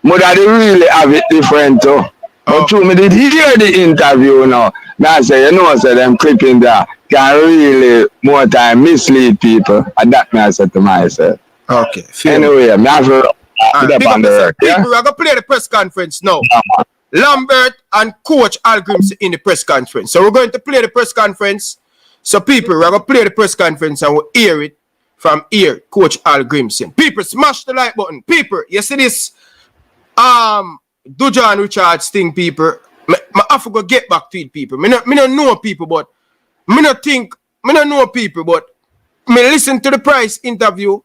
would I really have it different too. But true, me did hear the interview now. Now say, you know, say them clipping there can really more time mislead people. And that me I said to myself. Okay. Anyway, me have to up on the record. People, we're gonna play the press conference now. Lambert and Coach Al Grimson in the press conference. So we're going to play the press conference. So people, we're gonna play the press conference and we'll hear it from here, Coach Al Grimson. People, smash the like button. People, you see this Dujan Richards thing, people. I have to go get back to it, people. Me not know people, but me not know people, but me listen to the Price interview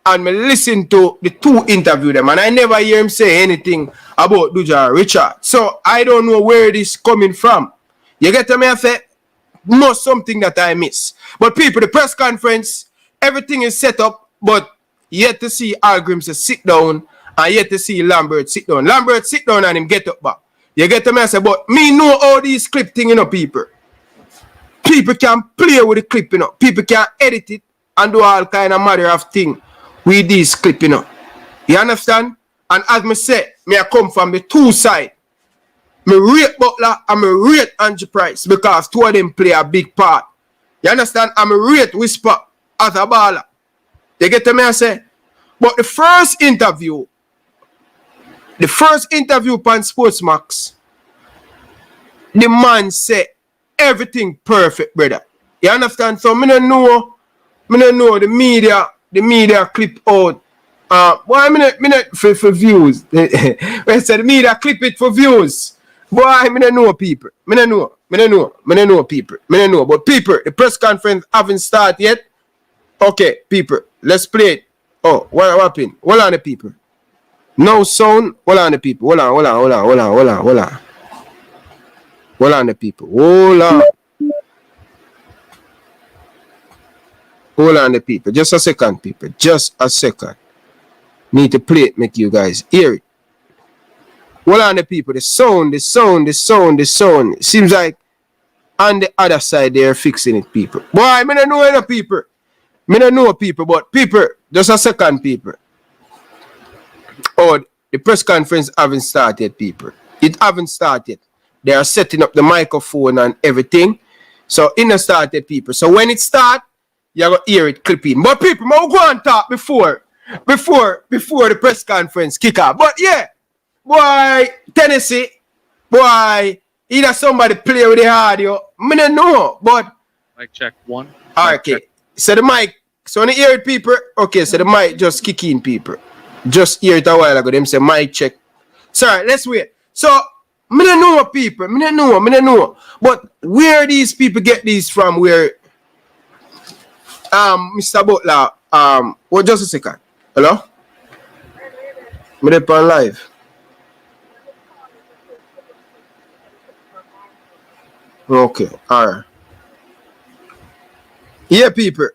and me listen to the two interview them, and I never hear him say anything about Dujan Richards. So I don't know where this coming from. You get me? I say, not something that I miss. But people, the press conference, everything is set up, but yet to see Al Grimson sit down and yet to see Lambert sit down. Lambert sit down and him get up back. You get me? I say, but me know all these clip thing, you know, people. People can play with the clip, you know. People can edit it and do all kind of matter of thing with these clip, you know. You understand? And as me say, me I come from the two side. Me rate Butler and me rate Andrew Price because two of them play a big part. You understand? And me rate Whisper as a baller. You get me? I say, but the first interview upon Sportsmax, the man said everything perfect, brother. You understand? So me don't know the media clip out. Why me not for views? When I said the media clip it for views. Boy, me don't know people. Me don't know people. But people, the press conference haven't started yet. Okay, people, let's play it. Oh, what happened? Hold on the people. No sound. Hold on the people. Hold on the people. Hold on the people. Just a second, people. Just a second. Need to play it, make you guys hear it. Hold on the people. The sound. Seems like on the other side they're fixing it, people. Boy, I don't know any people. Me don't know people, but people, just a second, people. Oh, the press conference haven't started, people. It haven't started. They are setting up the microphone and everything. So it not started, people. So when it start, you're going to hear it clipping. But people, I'm going to talk before the press conference kick off. But yeah, boy, Tennessee, boy, either somebody play with the audio. I don't know, but... Mic check 1. Okay, so the mic, so when you hear it, people, okay, so the mic just kick in, people. Just hear it a while ago, them say mic check. Sorry, let's wait. So, I don't know, people, I don't know. But where these people get these from, where, Mr. Butler, well, just a second. Hello? I'm on live. Okay, alright. Yeah, people.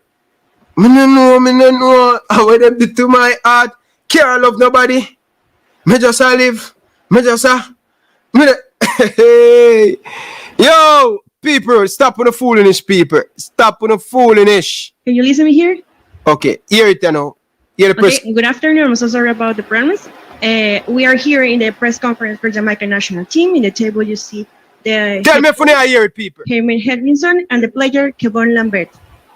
Me no know how them did to my heart. Care love nobody. Me just a live. Me just a... Hey. Yo, people, stop with the foolishness, people. Stop with the foolishness. Can you listen me here? Okay, hear it now. Hear the press. Okay, good afternoon. I'm so sorry about the premise. We are here in the press conference for Jamaica national team. In the table, you see the... Tell me if I hear it, people. Herman Hedvinson and the player Kevon Lambert.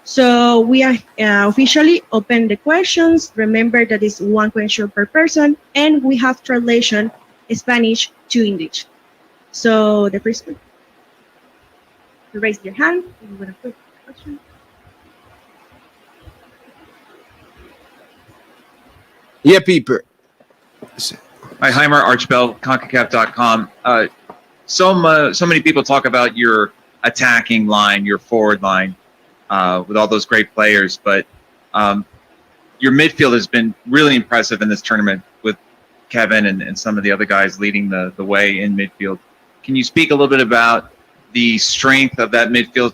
So we are officially open the questions. Remember that it's one question per person, and we have translation Spanish to English. So the first one, raise your hand. If you want to put a question. Yeah, people. Hi, Heimer, Archbell, CONCACAF.com. So many people talk about your attacking line, your forward line, with all those great players, but your midfield has been really impressive in this tournament with Kevin and some of the other guys leading the way in midfield. Can you speak a little bit about the strength of that midfield,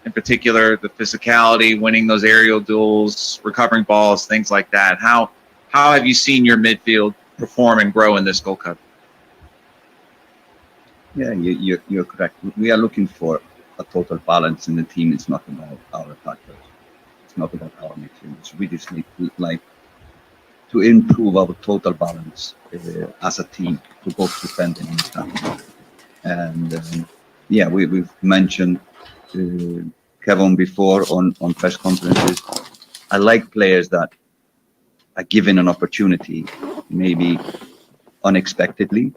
in particular, the physicality, winning those aerial duels, recovering balls, things like that? How have you seen your midfield perform and grow in this Gold Cup? Yeah, you're correct. We are looking for a total balance in the team. It's not about our attackers. It's not about our midfielders. We just need to improve our total balance as a team to both defend and attack. And yeah, we've mentioned Kevin before on press conferences. I like players that are given an opportunity, maybe unexpectedly,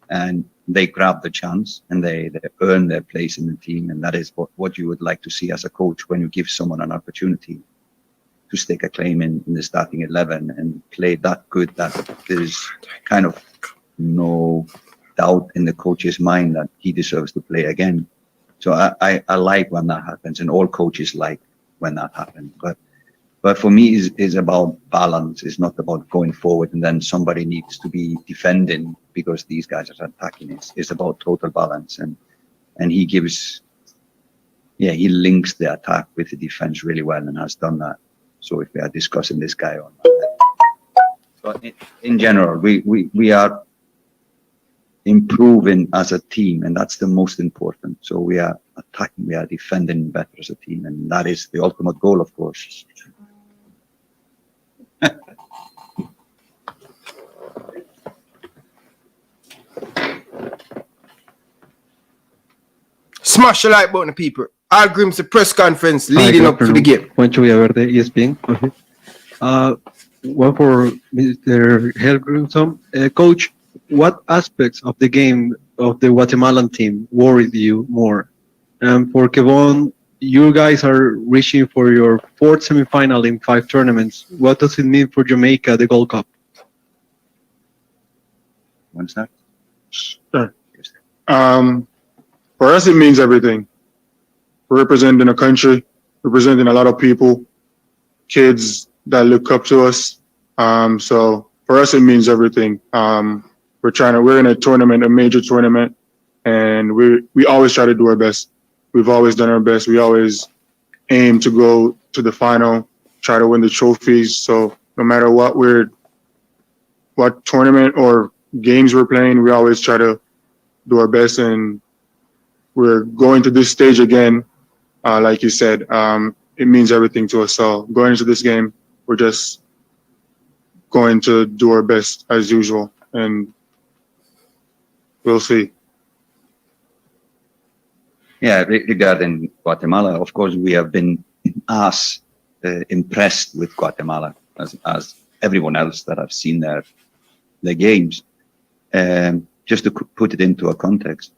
and they grab the chance and they earn their place in the team. And that is what you would like to see as a coach when you give someone an opportunity to stake a claim in the starting 11 and play that good that there's kind of no doubt in the coach's mind that he deserves to play again. So I like when that happens, and all coaches like when that happens. But for me, is about balance. It's not about going forward and then somebody needs to be defending because these guys are attacking. It's about total balance, and he gives, yeah, he links the attack with the defense really well and has done that. So if we are discussing this guy on that, so in general, we are improving as a team, and that's the most important. So we are attacking, we are defending better as a team, and that is the ultimate goal, of course. Smash the like button, people. Al Grimm's press conference leading up to the game. Juancho Villaverde, ESPN. One for Mr. Helgrimson. Coach, what aspects of the game of the Guatemalan team worried you more? And for Kevon, you guys are reaching for your fourth semifinal in 5 tournaments. What does it mean for Jamaica, the Gold Cup? Want to start? Sure. For us, it means everything. We're representing a country, representing a lot of people, kids that look up to us. So for us, it means everything. We're in a tournament, a major tournament, and we always try to do our best. We've always done our best. We always aim to go to the final, try to win the trophies. So no matter what tournament or games we're playing, we always try to do our best. And we're going to this stage again. Like you said, it means everything to us. So going into this game, we're just going to do our best as usual. and we'll see. Yeah, regarding Guatemala, of course, we have been as impressed with Guatemala as everyone else that I've seen their games. Just to put it into a context,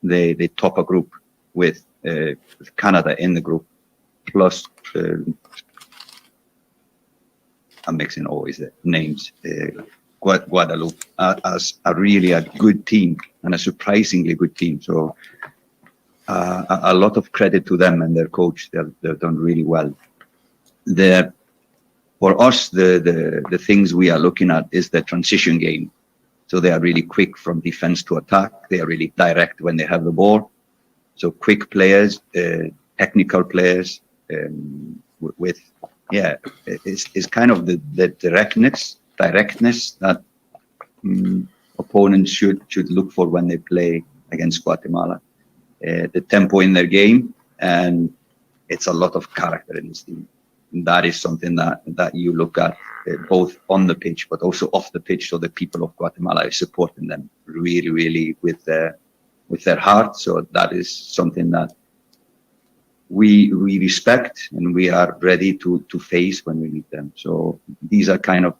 they top a group with Canada in the group, plus I'm mixing always the names. Guadeloupe as a really a good team and a surprisingly good team. So a lot of credit to them and their coach. They've done really well. For us, the things we are looking at is the transition game. So they are really quick from defense to attack. They are really direct when they have the ball. So quick players, technical players, it's kind of the directness that opponents should look for when they play against Guatemala. The tempo in their game, and it's a lot of character in this team. And that is something that you look at both on the pitch, but also off the pitch. So the people of Guatemala are supporting them really, really with their heart. So that is something that we respect and we are ready to face when we meet them. So these are kind of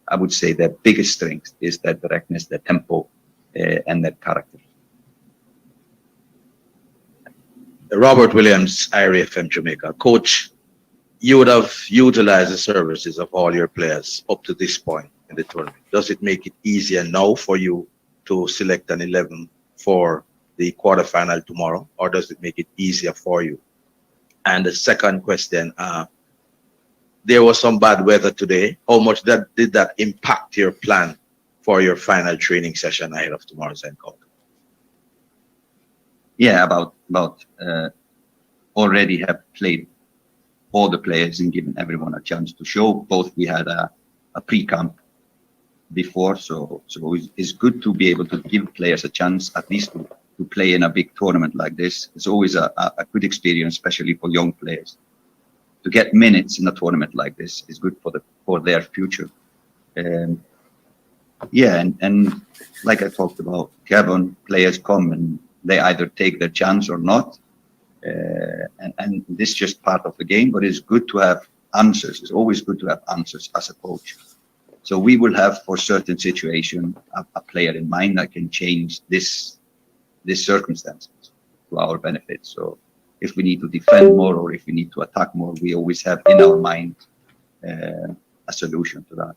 I would say their biggest strength is their directness, their tempo, and their character. Robert Williams, IRA FM Jamaica. Coach, you would have utilized the services of all your players up to this point in the tournament. Does it make it easier now for you to select an 11 for the quarterfinal tomorrow, or does it make it easier for you? And the second question, there was some bad weather today. How much did that impact your plan for your final training session ahead of tomorrow's encounter? Yeah, about already have played all the players and given everyone a chance to show. Both we had a pre-camp before, so it's good to be able to give players a chance at least to play in a big tournament like this. It's always a good experience, especially for young players. To get minutes in a tournament like this is good for their future. And like I talked about, Kevin, players come and they either take their chance or not. And this is just part of the game, but it's good to have answers. It's always good to have answers as a coach. So we will have for certain situation a player in mind that can change this circumstances to our benefit. So if we need to defend more or if we need to attack more, we always have in our mind a solution to that.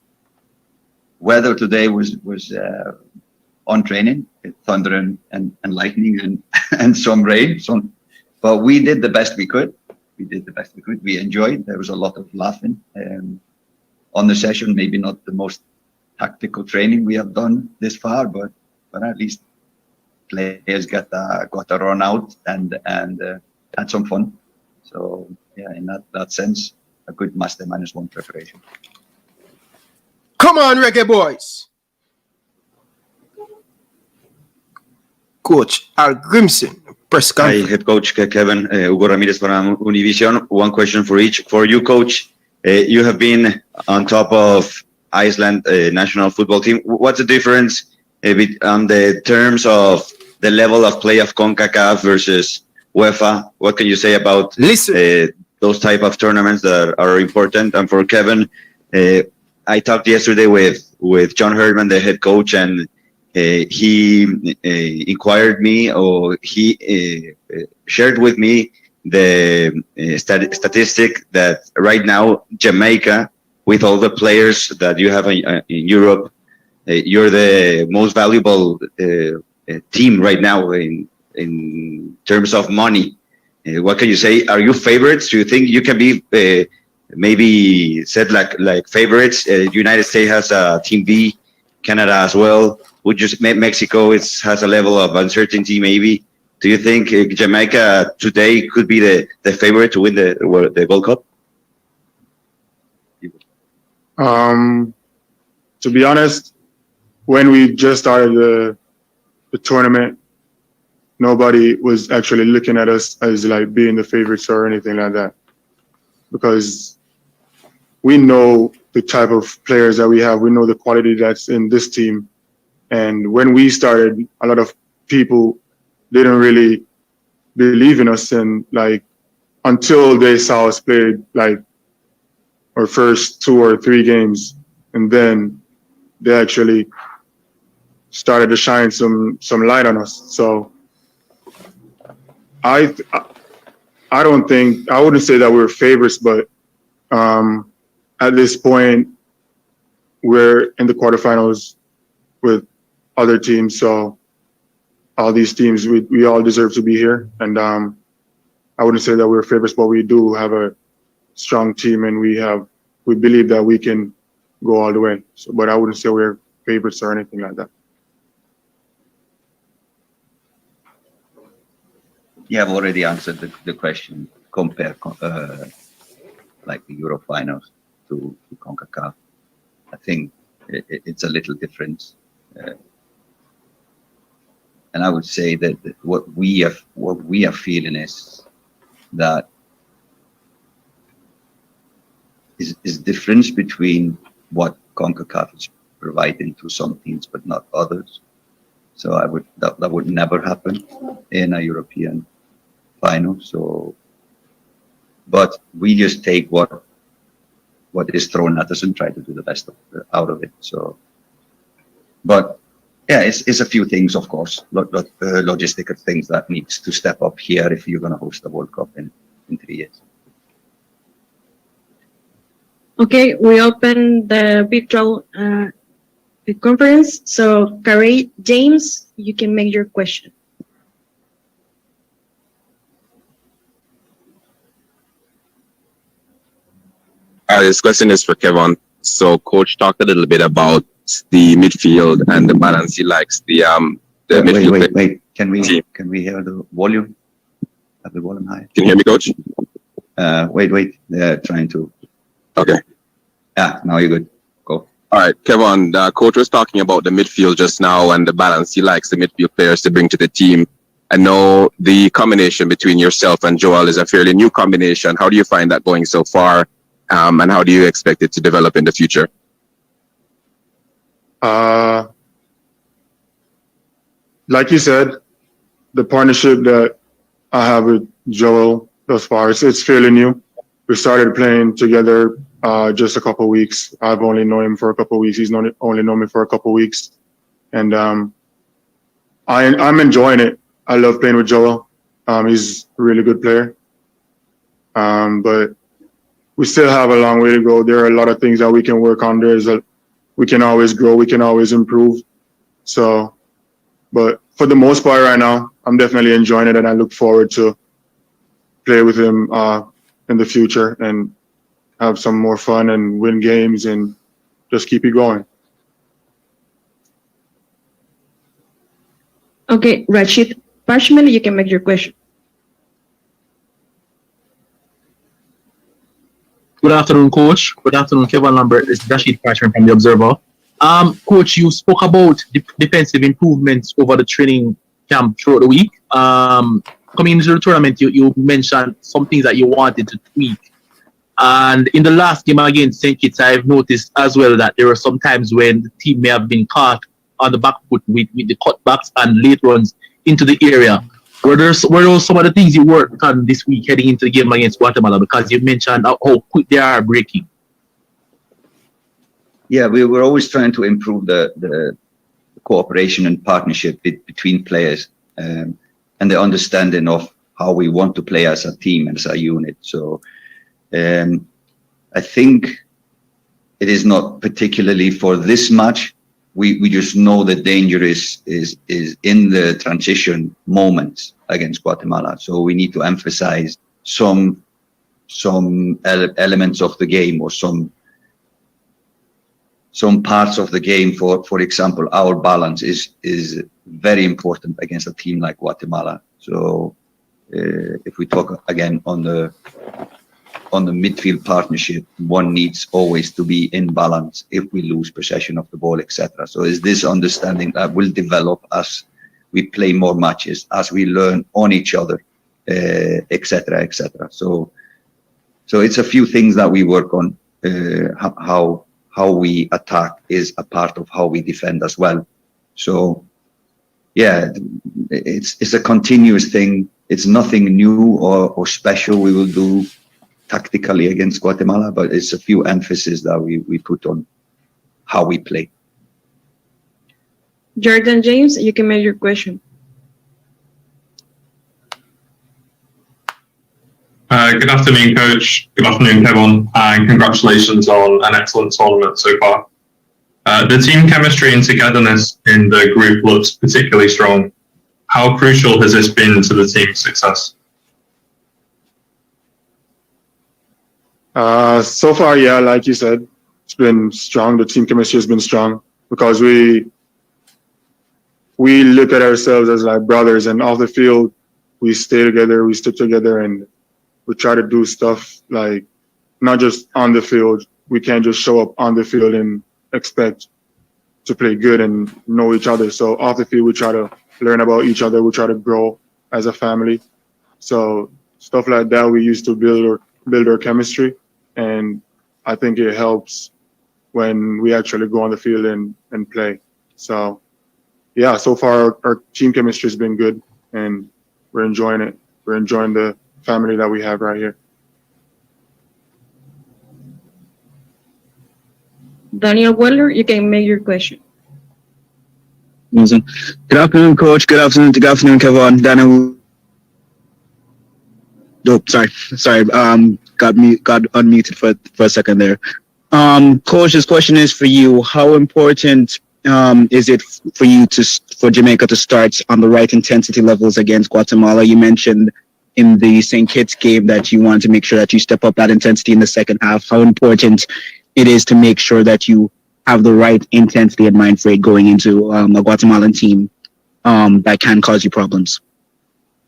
Weather today was on training, thunder and lightning and some rain. But we did the best we could. We enjoyed. There was a lot of laughing on the session. Maybe not the most tactical training we have done this far, but at least players got a run out and had some fun. So yeah, in that sense, a good master -1 preparation. Come on, Reggae Boyz. Coach Al Grimson, press conference. Hi, head coach Kevin, Hugo Ramirez from Univision. One question for each. For you, coach, you have been on top of Iceland national football team. What's the difference on the terms of the level of play of CONCACAF versus UEFA? What can you say about those type of tournaments that are important? And for Kevin, I talked yesterday with John Herdman, the head coach, and he inquired me, or he shared with me the statistic that right now Jamaica, with all the players that you have in Europe, you're the most valuable team right now in terms of money. What can you say? Are you favorites? Do you think you can be maybe said like favorites? United States has a team B, Canada as well. Would you Mexico has a level of uncertainty maybe? Do you think Jamaica today could be the favorite to win the Gold Cup? To be honest, when we just started the tournament, nobody was actually looking at us as like being the favorites or anything like that, because we know the type of players that we have. We know the quality that's in this team, And when we started, a lot of people didn't really believe in us, and like until they saw us play like our first 2 or 3 games, and then they actually started to shine some light on us. So I wouldn't say that we're favorites, but at this point we're in the quarterfinals with other teams. So all these teams, we all deserve to be here. And I wouldn't say that we're favorites, but we do have a strong team, and we believe that we can go all the way. So, but I wouldn't say we're favorites or anything like that. You have already answered the question. Compare like the Euro finals to CONCACAF. I think it's a little different. And I would say that what we are feeling is that is difference between what CONCACAF is providing to some teams but not others. So that would never happen in a European final. So, but we just take what is thrown at us and try to do the best out of it. So, but yeah, it's a few things, of course, logistical things that needs to step up here if you're going to host the World Cup in 3 years. Okay, we open the virtual conference. So, Carey, James, you can make your question. This question is for Kevin. So, Coach talked a little bit about the midfield and the balance he likes. The midfield. Wait. Can we hear the volume? Have the volume high? Can you hear me, Coach? Wait. They're trying to. Okay. Yeah, now you're good. Go. All right, Kevin. The coach was talking about the midfield just now and the balance he likes the midfield players to bring to the team. I know the combination between yourself and Joel is a fairly new combination. How do you find that going so far? And how do you expect it to develop in the future? Like you said, the partnership that I have with Joel thus far, it's fairly new. We started playing together just a couple of weeks. I've only known him for a couple of weeks. He's only known me for a couple of weeks. And I'm enjoying it. I love playing with Joel. He's a really good player. But we still have a long way to go. There are a lot of things that we can work on. We can always grow. We can always improve. So, but for the most part right now, I'm definitely enjoying it, and I look forward to play with him in the future and have some more fun and win games and just keep it going. Okay, Rashid Parchman, you can make your question. Good afternoon, Coach. Good afternoon, Kevin Lambert. This is Rashid Parchman from The Observer. Coach, you spoke about defensive improvements over the training camp throughout the week. Coming into the tournament, you mentioned some things that you wanted to tweak. And in the last game against St. Kitts, I've noticed as well that there were some times when the team may have been caught on the back foot with the cutbacks and late runs into the area. Were those some of the things you worked on this week heading into the game against Guatemala? Because you mentioned how quick they are breaking. Yeah, we were always trying to improve the cooperation and partnership between players and the understanding of how we want to play as a team, as a unit. So I think it is not particularly for this match. We just know the danger is in the transition moments against Guatemala. So we need to emphasize some elements of the game, or some parts of the game. For example, our balance is very important against a team like Guatemala. So if we talk again on the midfield partnership, one needs always to be in balance if we lose possession of the ball, etc. So is this understanding that will develop as we play more matches, as we learn on each other, etc., etc. So it's a few things that we work on. How we attack is a part of how we defend as well. So yeah, it's a continuous thing. It's nothing new or special we will do tactically against Guatemala, but it's a few emphasis that we put on how we play. Jordan James, you can make your question. Good afternoon, Coach. Good afternoon, Kevin, and congratulations on an excellent tournament so far. The team chemistry and togetherness in the group looks particularly strong. How crucial has this been to the team's success? So far, yeah, like you said, it's been strong. The team chemistry has been strong because we look at ourselves as like brothers, and off the field, we stay together, we stick together, and we try to do stuff like not just on the field. We can't just show up on the field and expect to play good and know each other. So off the field, we try to learn about each other. We try to grow as a family. So stuff like that, we used to build our chemistry, and I think it helps when we actually go on the field and play. So yeah, so far our team chemistry has been good, and we're enjoying it. We're enjoying the family that we have right here. Daniel Weller, you can make your question. Good afternoon, Coach. Good afternoon, Kevin. Daniel. Oh, sorry. Got unmuted for a second there. Coach, this question is for you. How important is it for Jamaica to start on the right intensity levels against Guatemala? You mentioned in the St. Kitts game that you wanted to make sure that you step up that intensity in the second half. How important it is to make sure that you have the right intensity and mind frame going into a Guatemalan team that can cause you problems?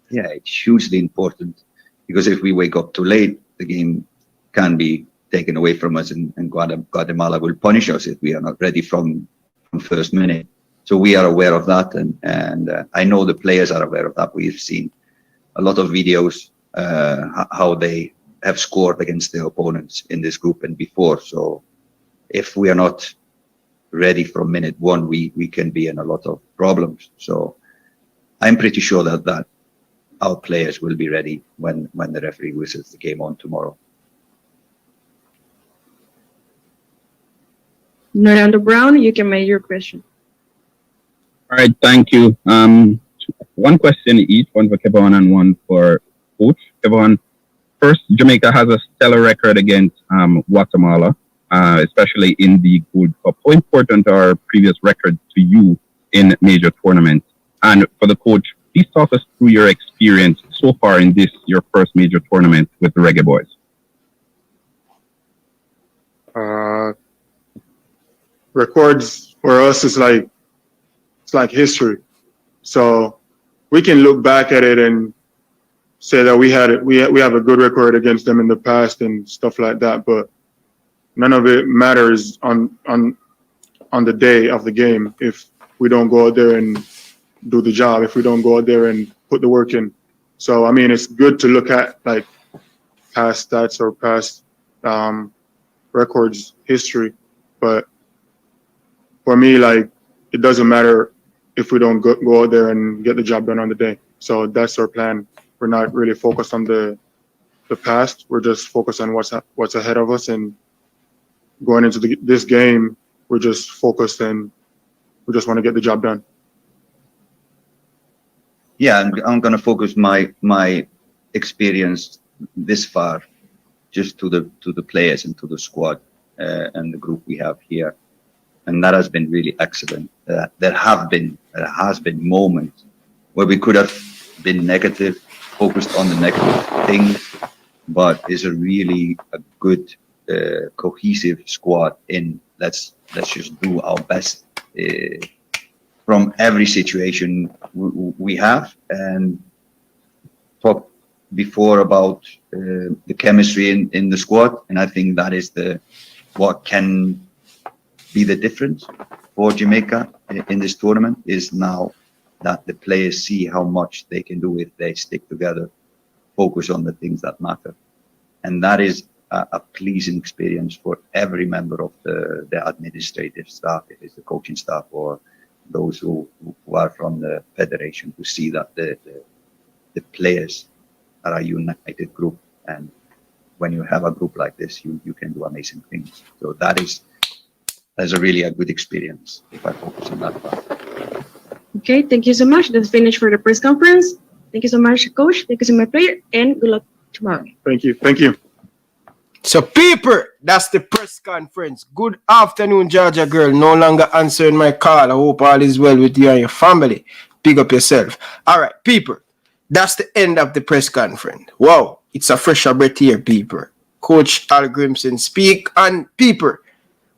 Yeah, it's hugely important, because if we wake up too late, the game can be taken away from us, and Guatemala will punish us if we are not ready from first minute. So we are aware of that, and I know the players are aware of that. We've seen a lot of videos how they have scored against their opponents in this group and before. So if we are not ready from minute one, we can be in a lot of problems. So I'm pretty sure that our players will be ready when the referee whistles the game on tomorrow. Norando Brown, you can make your question. All right, thank you. One question each, one for Kevin and one for Coach. Kevin, first, Jamaica has a stellar record against Guatemala, especially in the Gold Cup. How important are previous records to you in major tournaments? And for the coach, please talk us through your experience so far in this, your first major tournament with the Reggae Boyz. Records for us is like, it's like history. So we can look back at it and say that we have a good record against them in the past and stuff like that, but none of it matters on the day of the game if we don't go out there and do the job, if we don't go out there and put the work in. So I mean, it's good to look at like past stats or past records, history, but for me, like, it doesn't matter if we don't go out there and get the job done on the day. So that's our plan. We're not really focused on the past. We're just focused on what's ahead of us, and going into this game, we're just focused and we just want to get the job done. Yeah, I'm going to focus my experience this far just to the players and to the squad and the group we have here, and that has been really excellent. There has been moments where we could have been negative, focused on the negative things, but it's a really a good cohesive squad in let's just do our best from every situation we have. And talked before about the chemistry in the squad, and I think that is what can be the difference for Jamaica in this tournament, is now that the players see how much they can do if they stick together, focus on the things that matter. And that is a pleasing experience for every member of the administrative staff, if it's the coaching staff or those who are from the federation to see that the players are a united group, and when you have a group like this, you can do amazing things. So that's a really a good experience if I focus on that part. Okay, thank you so much. That's finished for the press conference. Thank you so much, coach. Thank you so much, player, and good luck tomorrow. Thank you. Thank you. So, people, that's the press conference. Good afternoon, Georgia girl. No longer answering my call. I hope all is well with you and your family. Pick up yourself. All right, people, that's the end of the press conference. Wow, it's a fresher breath here, people. Coach Al Grimson speak. And, people,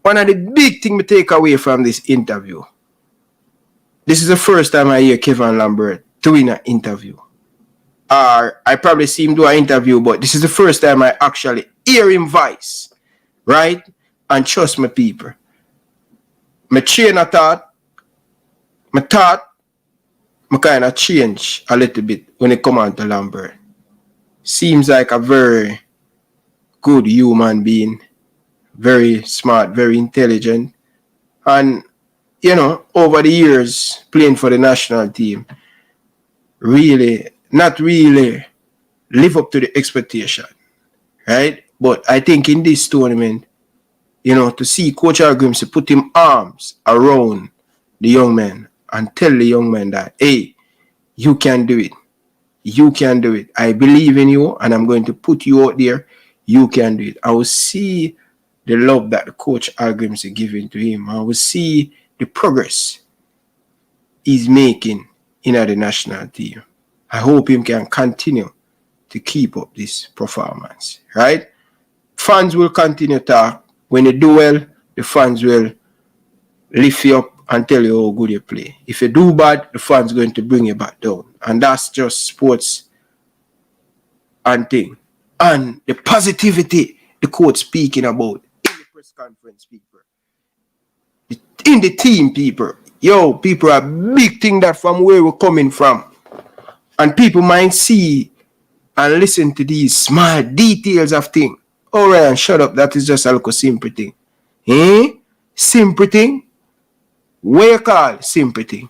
one of the big things we take away from this interview, this is the first time I hear Kevin Lambert doing an interview. I probably see him do an interview, but this is the first time I actually hear him voice, right? And trust me, people. My train of thought, my kind of change a little bit when it come on to Lambert. Seems like a very good human being, very smart, very intelligent, and you know, over the years playing for the national team, not really live up to the expectation, right? But I think in this tournament, you know, to see Coach Al Grimson put him arms around the young man and tell the young man that, hey, you can do it. You can do it. I believe in you and I'm going to put you out there. You can do it. I will see the love that the Coach Al Grimson giving to him. I will see the progress he's making in the national team. I hope him can continue to keep up this performance, right? Fans will continue to talk. When you do well, the fans will lift you up and tell you how good you play. If you do bad, the fans going to bring you back down. And that's just sports and thing. And the positivity the coach speaking about in the press conference, people. In the team, people. Yo, people are big thing that from where we're coming from. And people might see and listen to these small details of things. Oh, Ryan, shut up. That is just a little simple thing. Simple thing? What you call simple thing?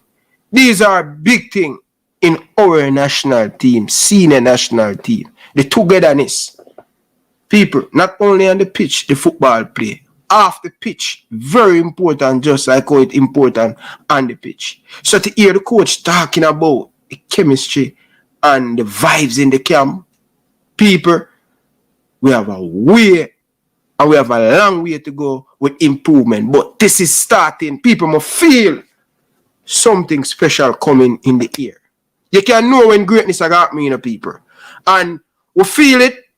These are big things in our national team, senior national team. The togetherness. People, not only on the pitch, the football play. Off the pitch, very important, just like how it's important on the pitch. So to hear the coach talking about the chemistry and the vibes in the camp, people, we have a way and we have a long way to go with improvement. But this is starting. People must feel something special coming in the air. You can know when greatness has got me, you know, people. And we feel it,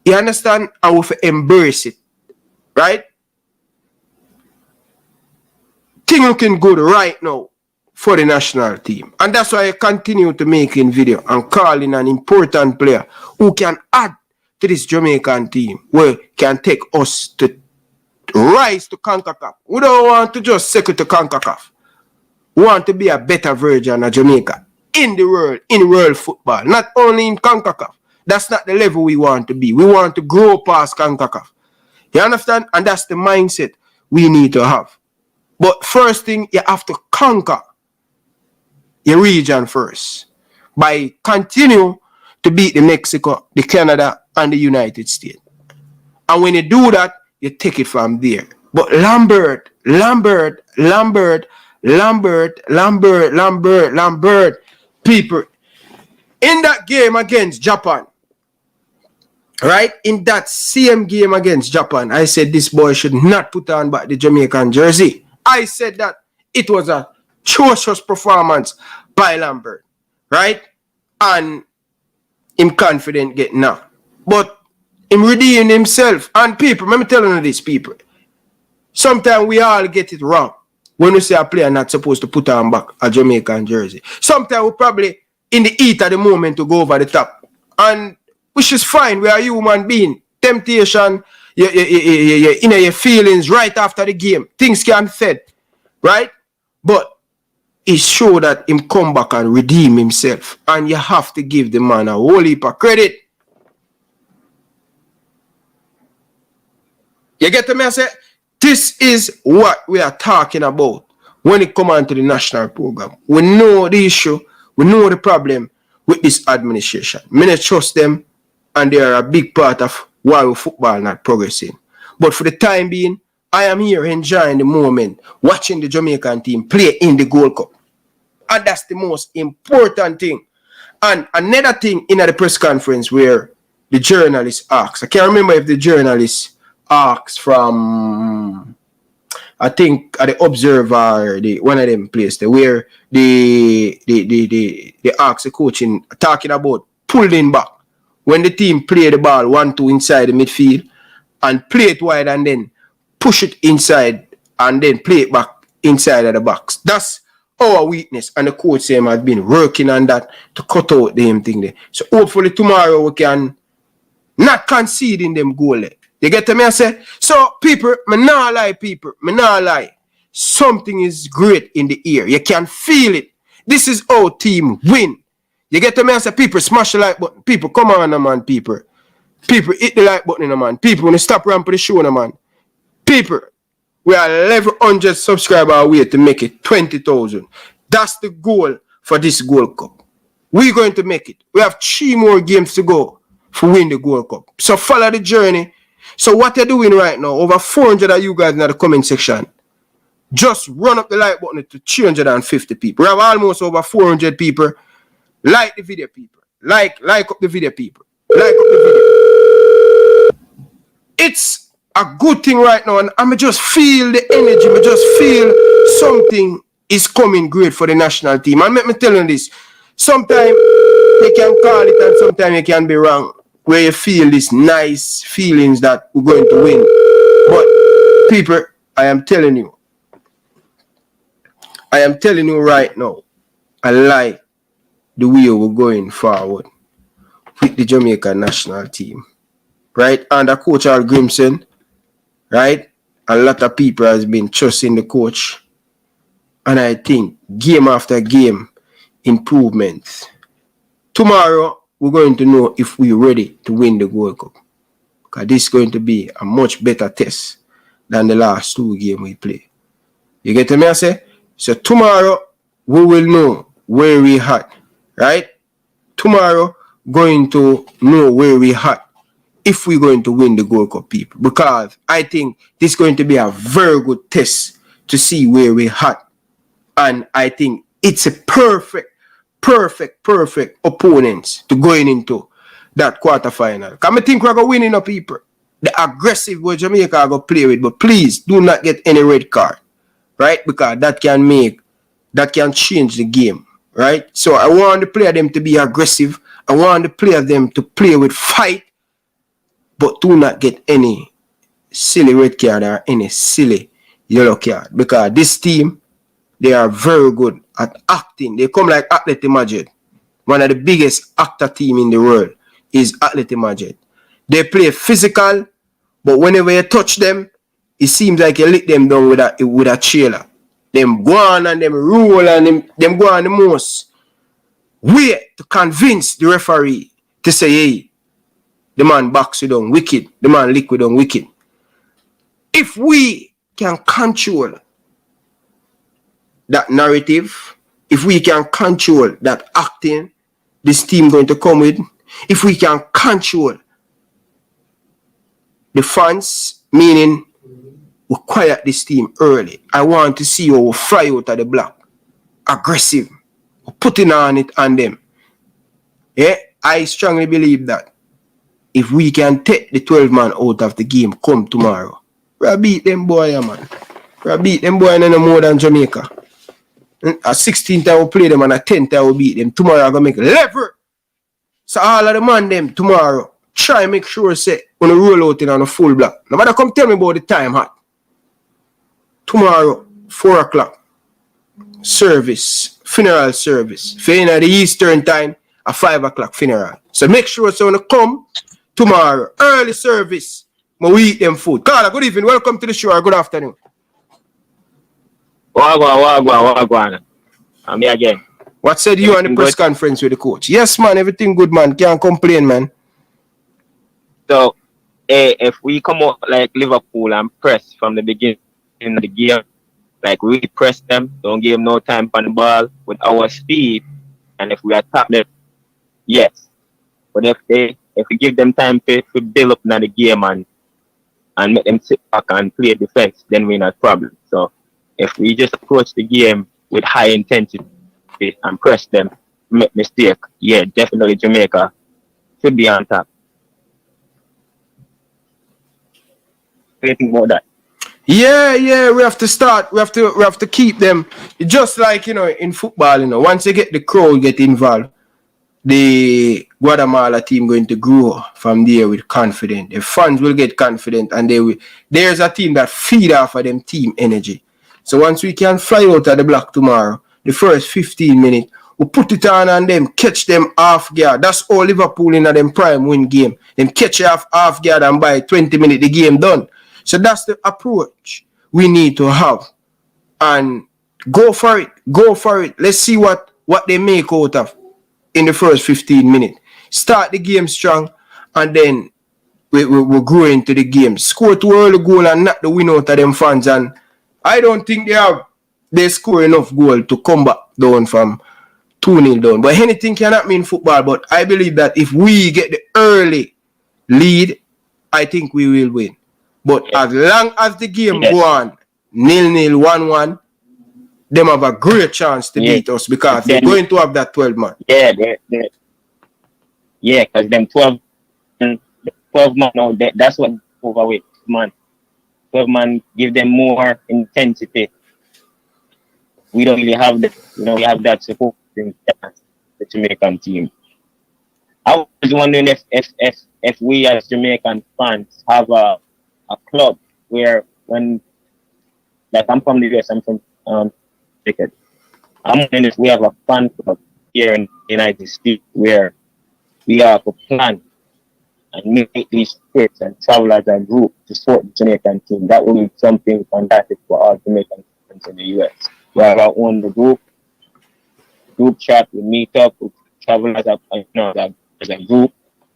you understand, and we embrace it. Right? Thing looking good right now for the national team. And that's why I continue to making video and calling an important player who can add to this Jamaican team, where can take us to rise to CONCACAF. We don't want to just second to CONCACAF. We want to be a better version of Jamaica in the world football, not only in CONCACAF. That's not the level we want to be. We want to grow past CONCACAF. You understand? And that's the mindset we need to have. But first thing, you have to conquer your region first by continue to beat the Mexico, the Canada, and the United States. And when you do that, you take it from there. But Lambert, people, in that game against Japan, right? In that same game against Japan, I said this boy should not put on back the Jamaican jersey. I said that it was a atrocious performance by Lambert, right? And him confident getting out. But him redeeming himself. And people, let me tell you this, people. Sometimes we all get it wrong when we say a player not supposed to put on back a Jamaican jersey. Sometimes we probably in the heat of the moment to go over the top. And which is fine. We are human being. Temptation, your feelings right after the game. Things can fed. Right? But it showed that him come back and redeem himself. And you have to give the man a whole heap of credit. You get to me? I say, this is what we are talking about when it comes on to the national program. We know the issue, we know the problem with this administration. Me not trust them, and they are a big part of why football not progressing. But for the time being, I am here enjoying the moment, watching the Jamaican team play in the Gold Cup. And that's the most important thing. And another thing in the press conference where the journalist asked, I can't remember if the journalist asked from, I think at the Observer, one of them places where they asked the coaching talking about pulling back when the team play the ball 1-2 inside the midfield and play it wide and then push it inside and then play it back inside of the box. That's our weakness, and the coach has been working on that to cut out the thing there. So hopefully tomorrow we can not concede in them goal there. You get to me? I say, so people, me not lie. Something is great in the air. You can feel it. This is our team win. You get to me? I say, people, smash the like button. People, come on, man, people. People, hit the like button, man. People, when you stop ramping the show, man. People, we are 1,100 subscribers away to make it 20,000. That's the goal for this Gold Cup. We're going to make it. We have 3 more games to go to win the Gold Cup. So follow the journey. So what you're doing right now, over 400 of you guys in the comment section, just run up the like button to 350 people. We have almost over 400 people. Like the video, people. Like up the video, people. Like up the video. It's a good thing right now, and I just feel the energy. I just feel something is coming great for the national team. And let me tell you this: sometimes you can call it, and sometimes you can be wrong. Where you feel these nice feelings that we're going to win, but people, I am telling you right now, I like the way we're going forward with the Jamaica national team, right? Under Coach Al Grimson. Right? A lot of people has been trusting the coach. And I think game after game, improvements. Tomorrow, we're going to know if we're ready to win the Gold Cup. Because this is going to be a much better test than the last 2 games we play. You get me, I say? So tomorrow, we will know where we at. Right? Tomorrow, going to know where we at. If we're going to win the Gold Cup, people. Because I think this is going to be a very good test to see where we're at. And I think it's a perfect opponent to going into that quarterfinal. Because I think we're going to win enough, people. The aggressive way Jamaica are going to play with. But please, do not get any red card. Right? Because that can change the game. Right? So I want the player them to be aggressive. I want the player them to play with fight. But do not get any silly red card or any silly yellow card. Because this team, they are very good at acting. They come like Atleti Madrid. One of the biggest actor team in the world is Atleti Madrid. They play physical, but whenever you touch them, it seems like you lick them down with a trailer. Them go on and them roll and them go on the most way to convince the referee to say, hey, the man backs you down wicked. The man lick you down wicked. If we can control that narrative, if we can control that acting this team going to come with, if we can control the fans, meaning we quiet this team early. I want to see how we fly out of the block. Aggressive. We're putting on it on them. Yeah, I strongly believe that if we can take the 12 man out of the game come tomorrow, we'll beat them boy, man. We'll beat them boy no more than Jamaica. A 16th I will play them and a 10th I will beat them. Tomorrow I'm going to make level. So all of the man them tomorrow, try make sure say when you roll out in on a full block. No matter come tell me about the time hot. Tomorrow, 4 o'clock, service, funeral service. For in the Eastern time, a 5 o'clock funeral. So make sure so when you come tomorrow, early service, we eat them food. Carla, good evening. Welcome to the show. Good afternoon. Wagwan. I'm here again. What said you on the press conference with the coach? Yes, man. Everything good, man. Can't complain, man. So, if we come out like Liverpool and press from the beginning of the game, Like we press them, don't give them no time on the ball with our speed. And if we attack them, yes. But if we give them time to build up in the game and make them sit back and play defense, then we're not problem. So if we just approach the game with high intensity and press them, make mistake, yeah, definitely Jamaica should be on top. What do you think about that? Yeah, we have to start. We have to keep them. Just like, in football, once you get the crowd get involved, the Guatemala team going to grow from there with confidence. The fans will get confident, and there's a team that feed off of them team energy. So once we can fly out of the block tomorrow, the first 15 minutes, we put it on them, catch them off guard. That's all Liverpool in them prime win game. Them catch you off guard, and by 20 minutes the game done. So that's the approach we need to have. And go for it. Let's see what they make out of in the first 15 minutes. Start the game strong, and then we'll grow into the game. Score 2 early goal and knock the win out of them fans. And I don't think they score enough goal to come back down from 2-0 down. But anything can happen in football. But I believe that if we get the early lead, I think we will win. But as long as the game go on 0-0, 1-1, them have a great chance to beat us because they're going to have that 12 man. Yeah, because them 12 man now, that's what overweight man. 12 man give them more intensity. We don't really have that, we have that support in the Jamaican team. I was wondering if we as Jamaican fans have a club where when, like I'm from the US, I'm from Jamaica. I'm wondering if we have a fan club here in the United States where we have a plan and make these trips and travel as a group to support the Jamaican team. That would be something fantastic for all Jamaican fans in the US. We have our own group chat, we meet up, we travel as a group.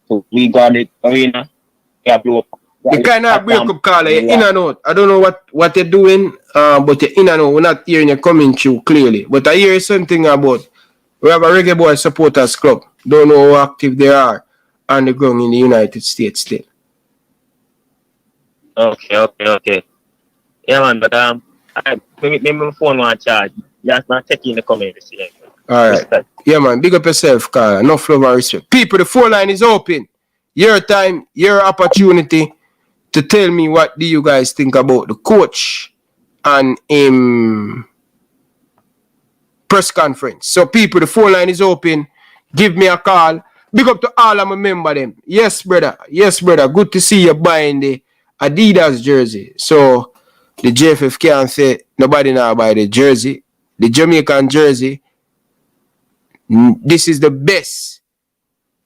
So we got the arena, we have blow up. You kind of break up, Carla. You're in and out. I don't know what you're doing, but you're in and out. We're not hearing you coming through clearly. But I hear something about we have a Reggae Boyz supporters club. Don't know how active they are on the ground in the United States still. Okay. Yeah, man, but maybe my phone won't charge. Just not taking the comments here. All right. Yeah, man. Big up yourself, Carla. Enough love and respect. People, the phone line is open. Your time, your opportunity to tell me what do you guys think about the coach and press conference. So people, the phone line is open. Give me a call. Big up to all of my members them. Yes, brother. Good to see you buying the Adidas jersey. So the JFF can't say nobody now buy the jersey. The Jamaican jersey. This is the best.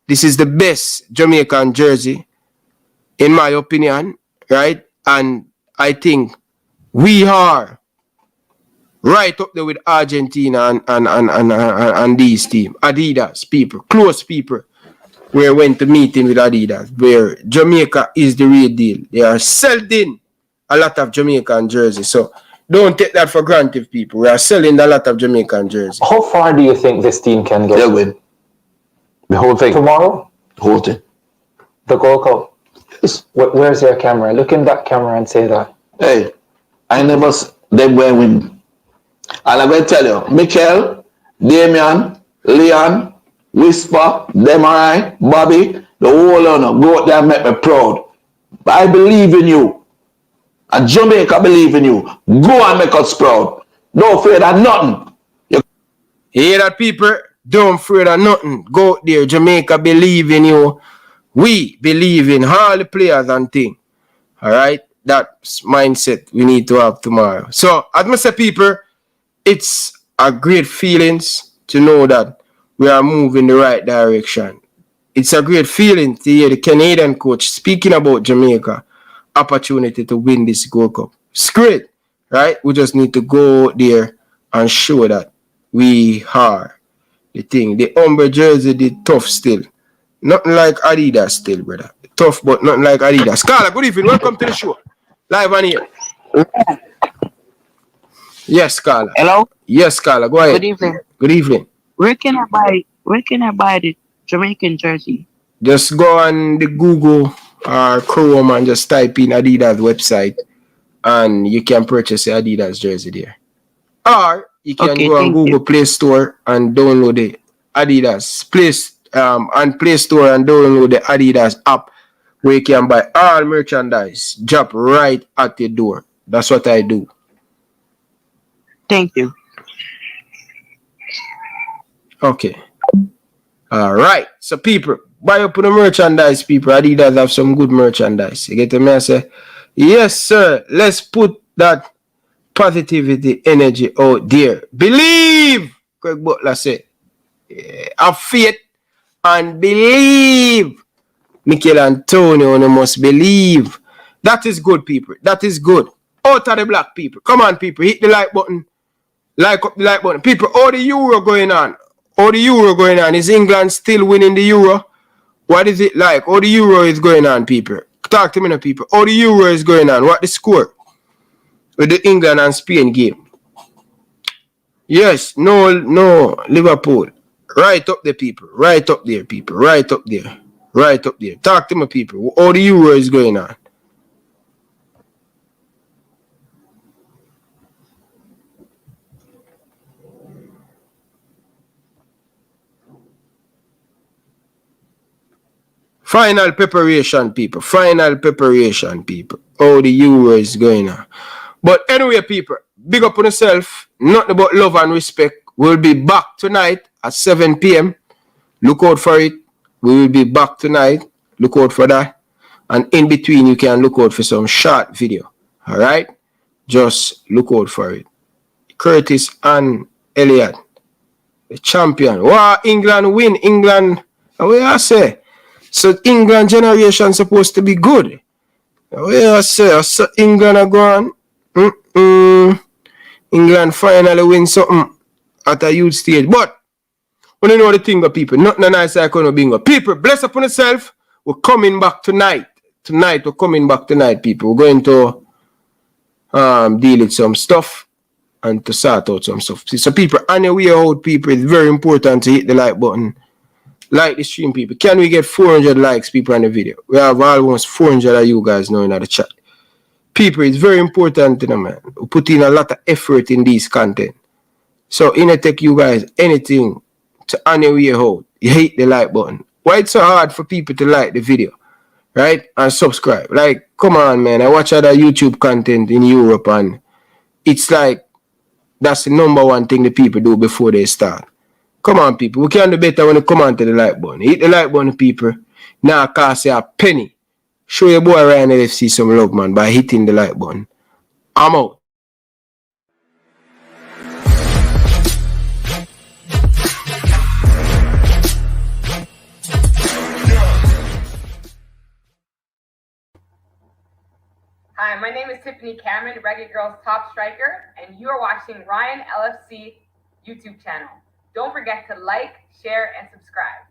This is the best Jamaican jersey, in my opinion, right? And I think we are right up there with Argentina and these teams. Adidas people, close people. We went to meeting with Adidas, where Jamaica is the real deal. They are selling a lot of Jamaican jerseys. So don't take that for granted, people. We are selling a lot of Jamaican jerseys. How far do you think this team can get? They'll win. The whole thing. Tomorrow? The whole thing. The Gold Cup. Yes. Where's your camera? Look in that camera and say that. Hey, I never them will win. And I'm going to tell you, Mikel, Damian, Leon, Whisper, Demarai, Bobby, the whole owner, go out there and make me proud. But I believe in you. And Jamaica believe in you. Go and make us proud. Don't afraid of nothing. You hear that, people? Don't afraid of nothing. Go out there. Jamaica believe in you. We believe in all the players and things. All right? That's mindset we need to have tomorrow. So, as I say, people, it's a great feeling to know that we are moving the right direction. It's a great feeling to hear the Canadian coach speaking about Jamaica opportunity to win this Gold Cup. It's great, right? We just need to go there and show that we are the thing. The Umber jersey did tough still. Nothing like Adidas still, brother. Tough, but nothing like Adidas. Carla, good evening. Welcome to the show. Live on here. Yes, Carla. Hello? Yes, Carla. Go ahead. Good evening. Good evening. Where can I buy the Jamaican jersey? Just go on the Google or Chrome and just type in Adidas website and you can purchase the Adidas jersey there. Or you can go on Google Play Store and download the Adidas Play Store and download the Adidas app where you can buy all merchandise drop right at your door. That's what I do. Thank you. Okay. All right. So people, buy up the merchandise, people. Adidas have some good merchandise. You get me? I say, yes, sir. Let's put that positivity energy out there. Believe, Craig Butler said. Have faith and believe. Michael Antonio, you must believe. That is good, people. That is good. Out of the black people. Come on, people. Hit the like button. Like up the like button. People, all the Euro going on. All the Euro going on. Is England still winning the Euro? What is it like? All the Euro is going on, people. Talk to me now, people. All the Euro is going on. What the score? With the England and Spain game. Yes, no, Liverpool. Right up there, people. Right up there, people. Right up there. Right up there. Talk to me, people. All the Euro is going on. Final preparation, people. Final preparation, people. All the Euro is going on. But anyway, people, big up on yourself. Nothing but love and respect. We'll be back tonight at 7 p.m. Look out for it. We will be back tonight. Look out for that. And in between, you can look out for some short video. All right? Just look out for it. Curtis and Elliot, the champion. Wow, England win. England, what I say? So England generation supposed to be good. What I say? So England are gone. England finally win something at a huge stage. But when you know the thing of people, nothing nice I couldn't bingo. People, bless upon yourself. We're coming back tonight. We're coming back tonight, people. We're going to deal with some stuff and to sort out some stuff. So people, on your way out, people, it's very important to hit the like button. Like the stream, people. Can we get 400 likes, people, on the video? We have almost 400 of you guys now in the chat. People, it's very important, you know, man. We put in a lot of effort in this content. So, it take you guys anything to on your way out. You hit the like button. Why it's so hard for people to like the video, right? And subscribe. Like, come on, man. I watch other YouTube content in Europe and it's like that's the number one thing the people do before they start. Come on, people. We can do better when you come on to the like button. Hit the like button, people. Now, cost you a penny. Show your boy Ryan LFC some love, man, by hitting the like button. I'm out. Hi, my name is Tiffany Cameron, Reggae Girls top striker, and you are watching Ryan LFC YouTube channel. Don't forget to like, share, and subscribe.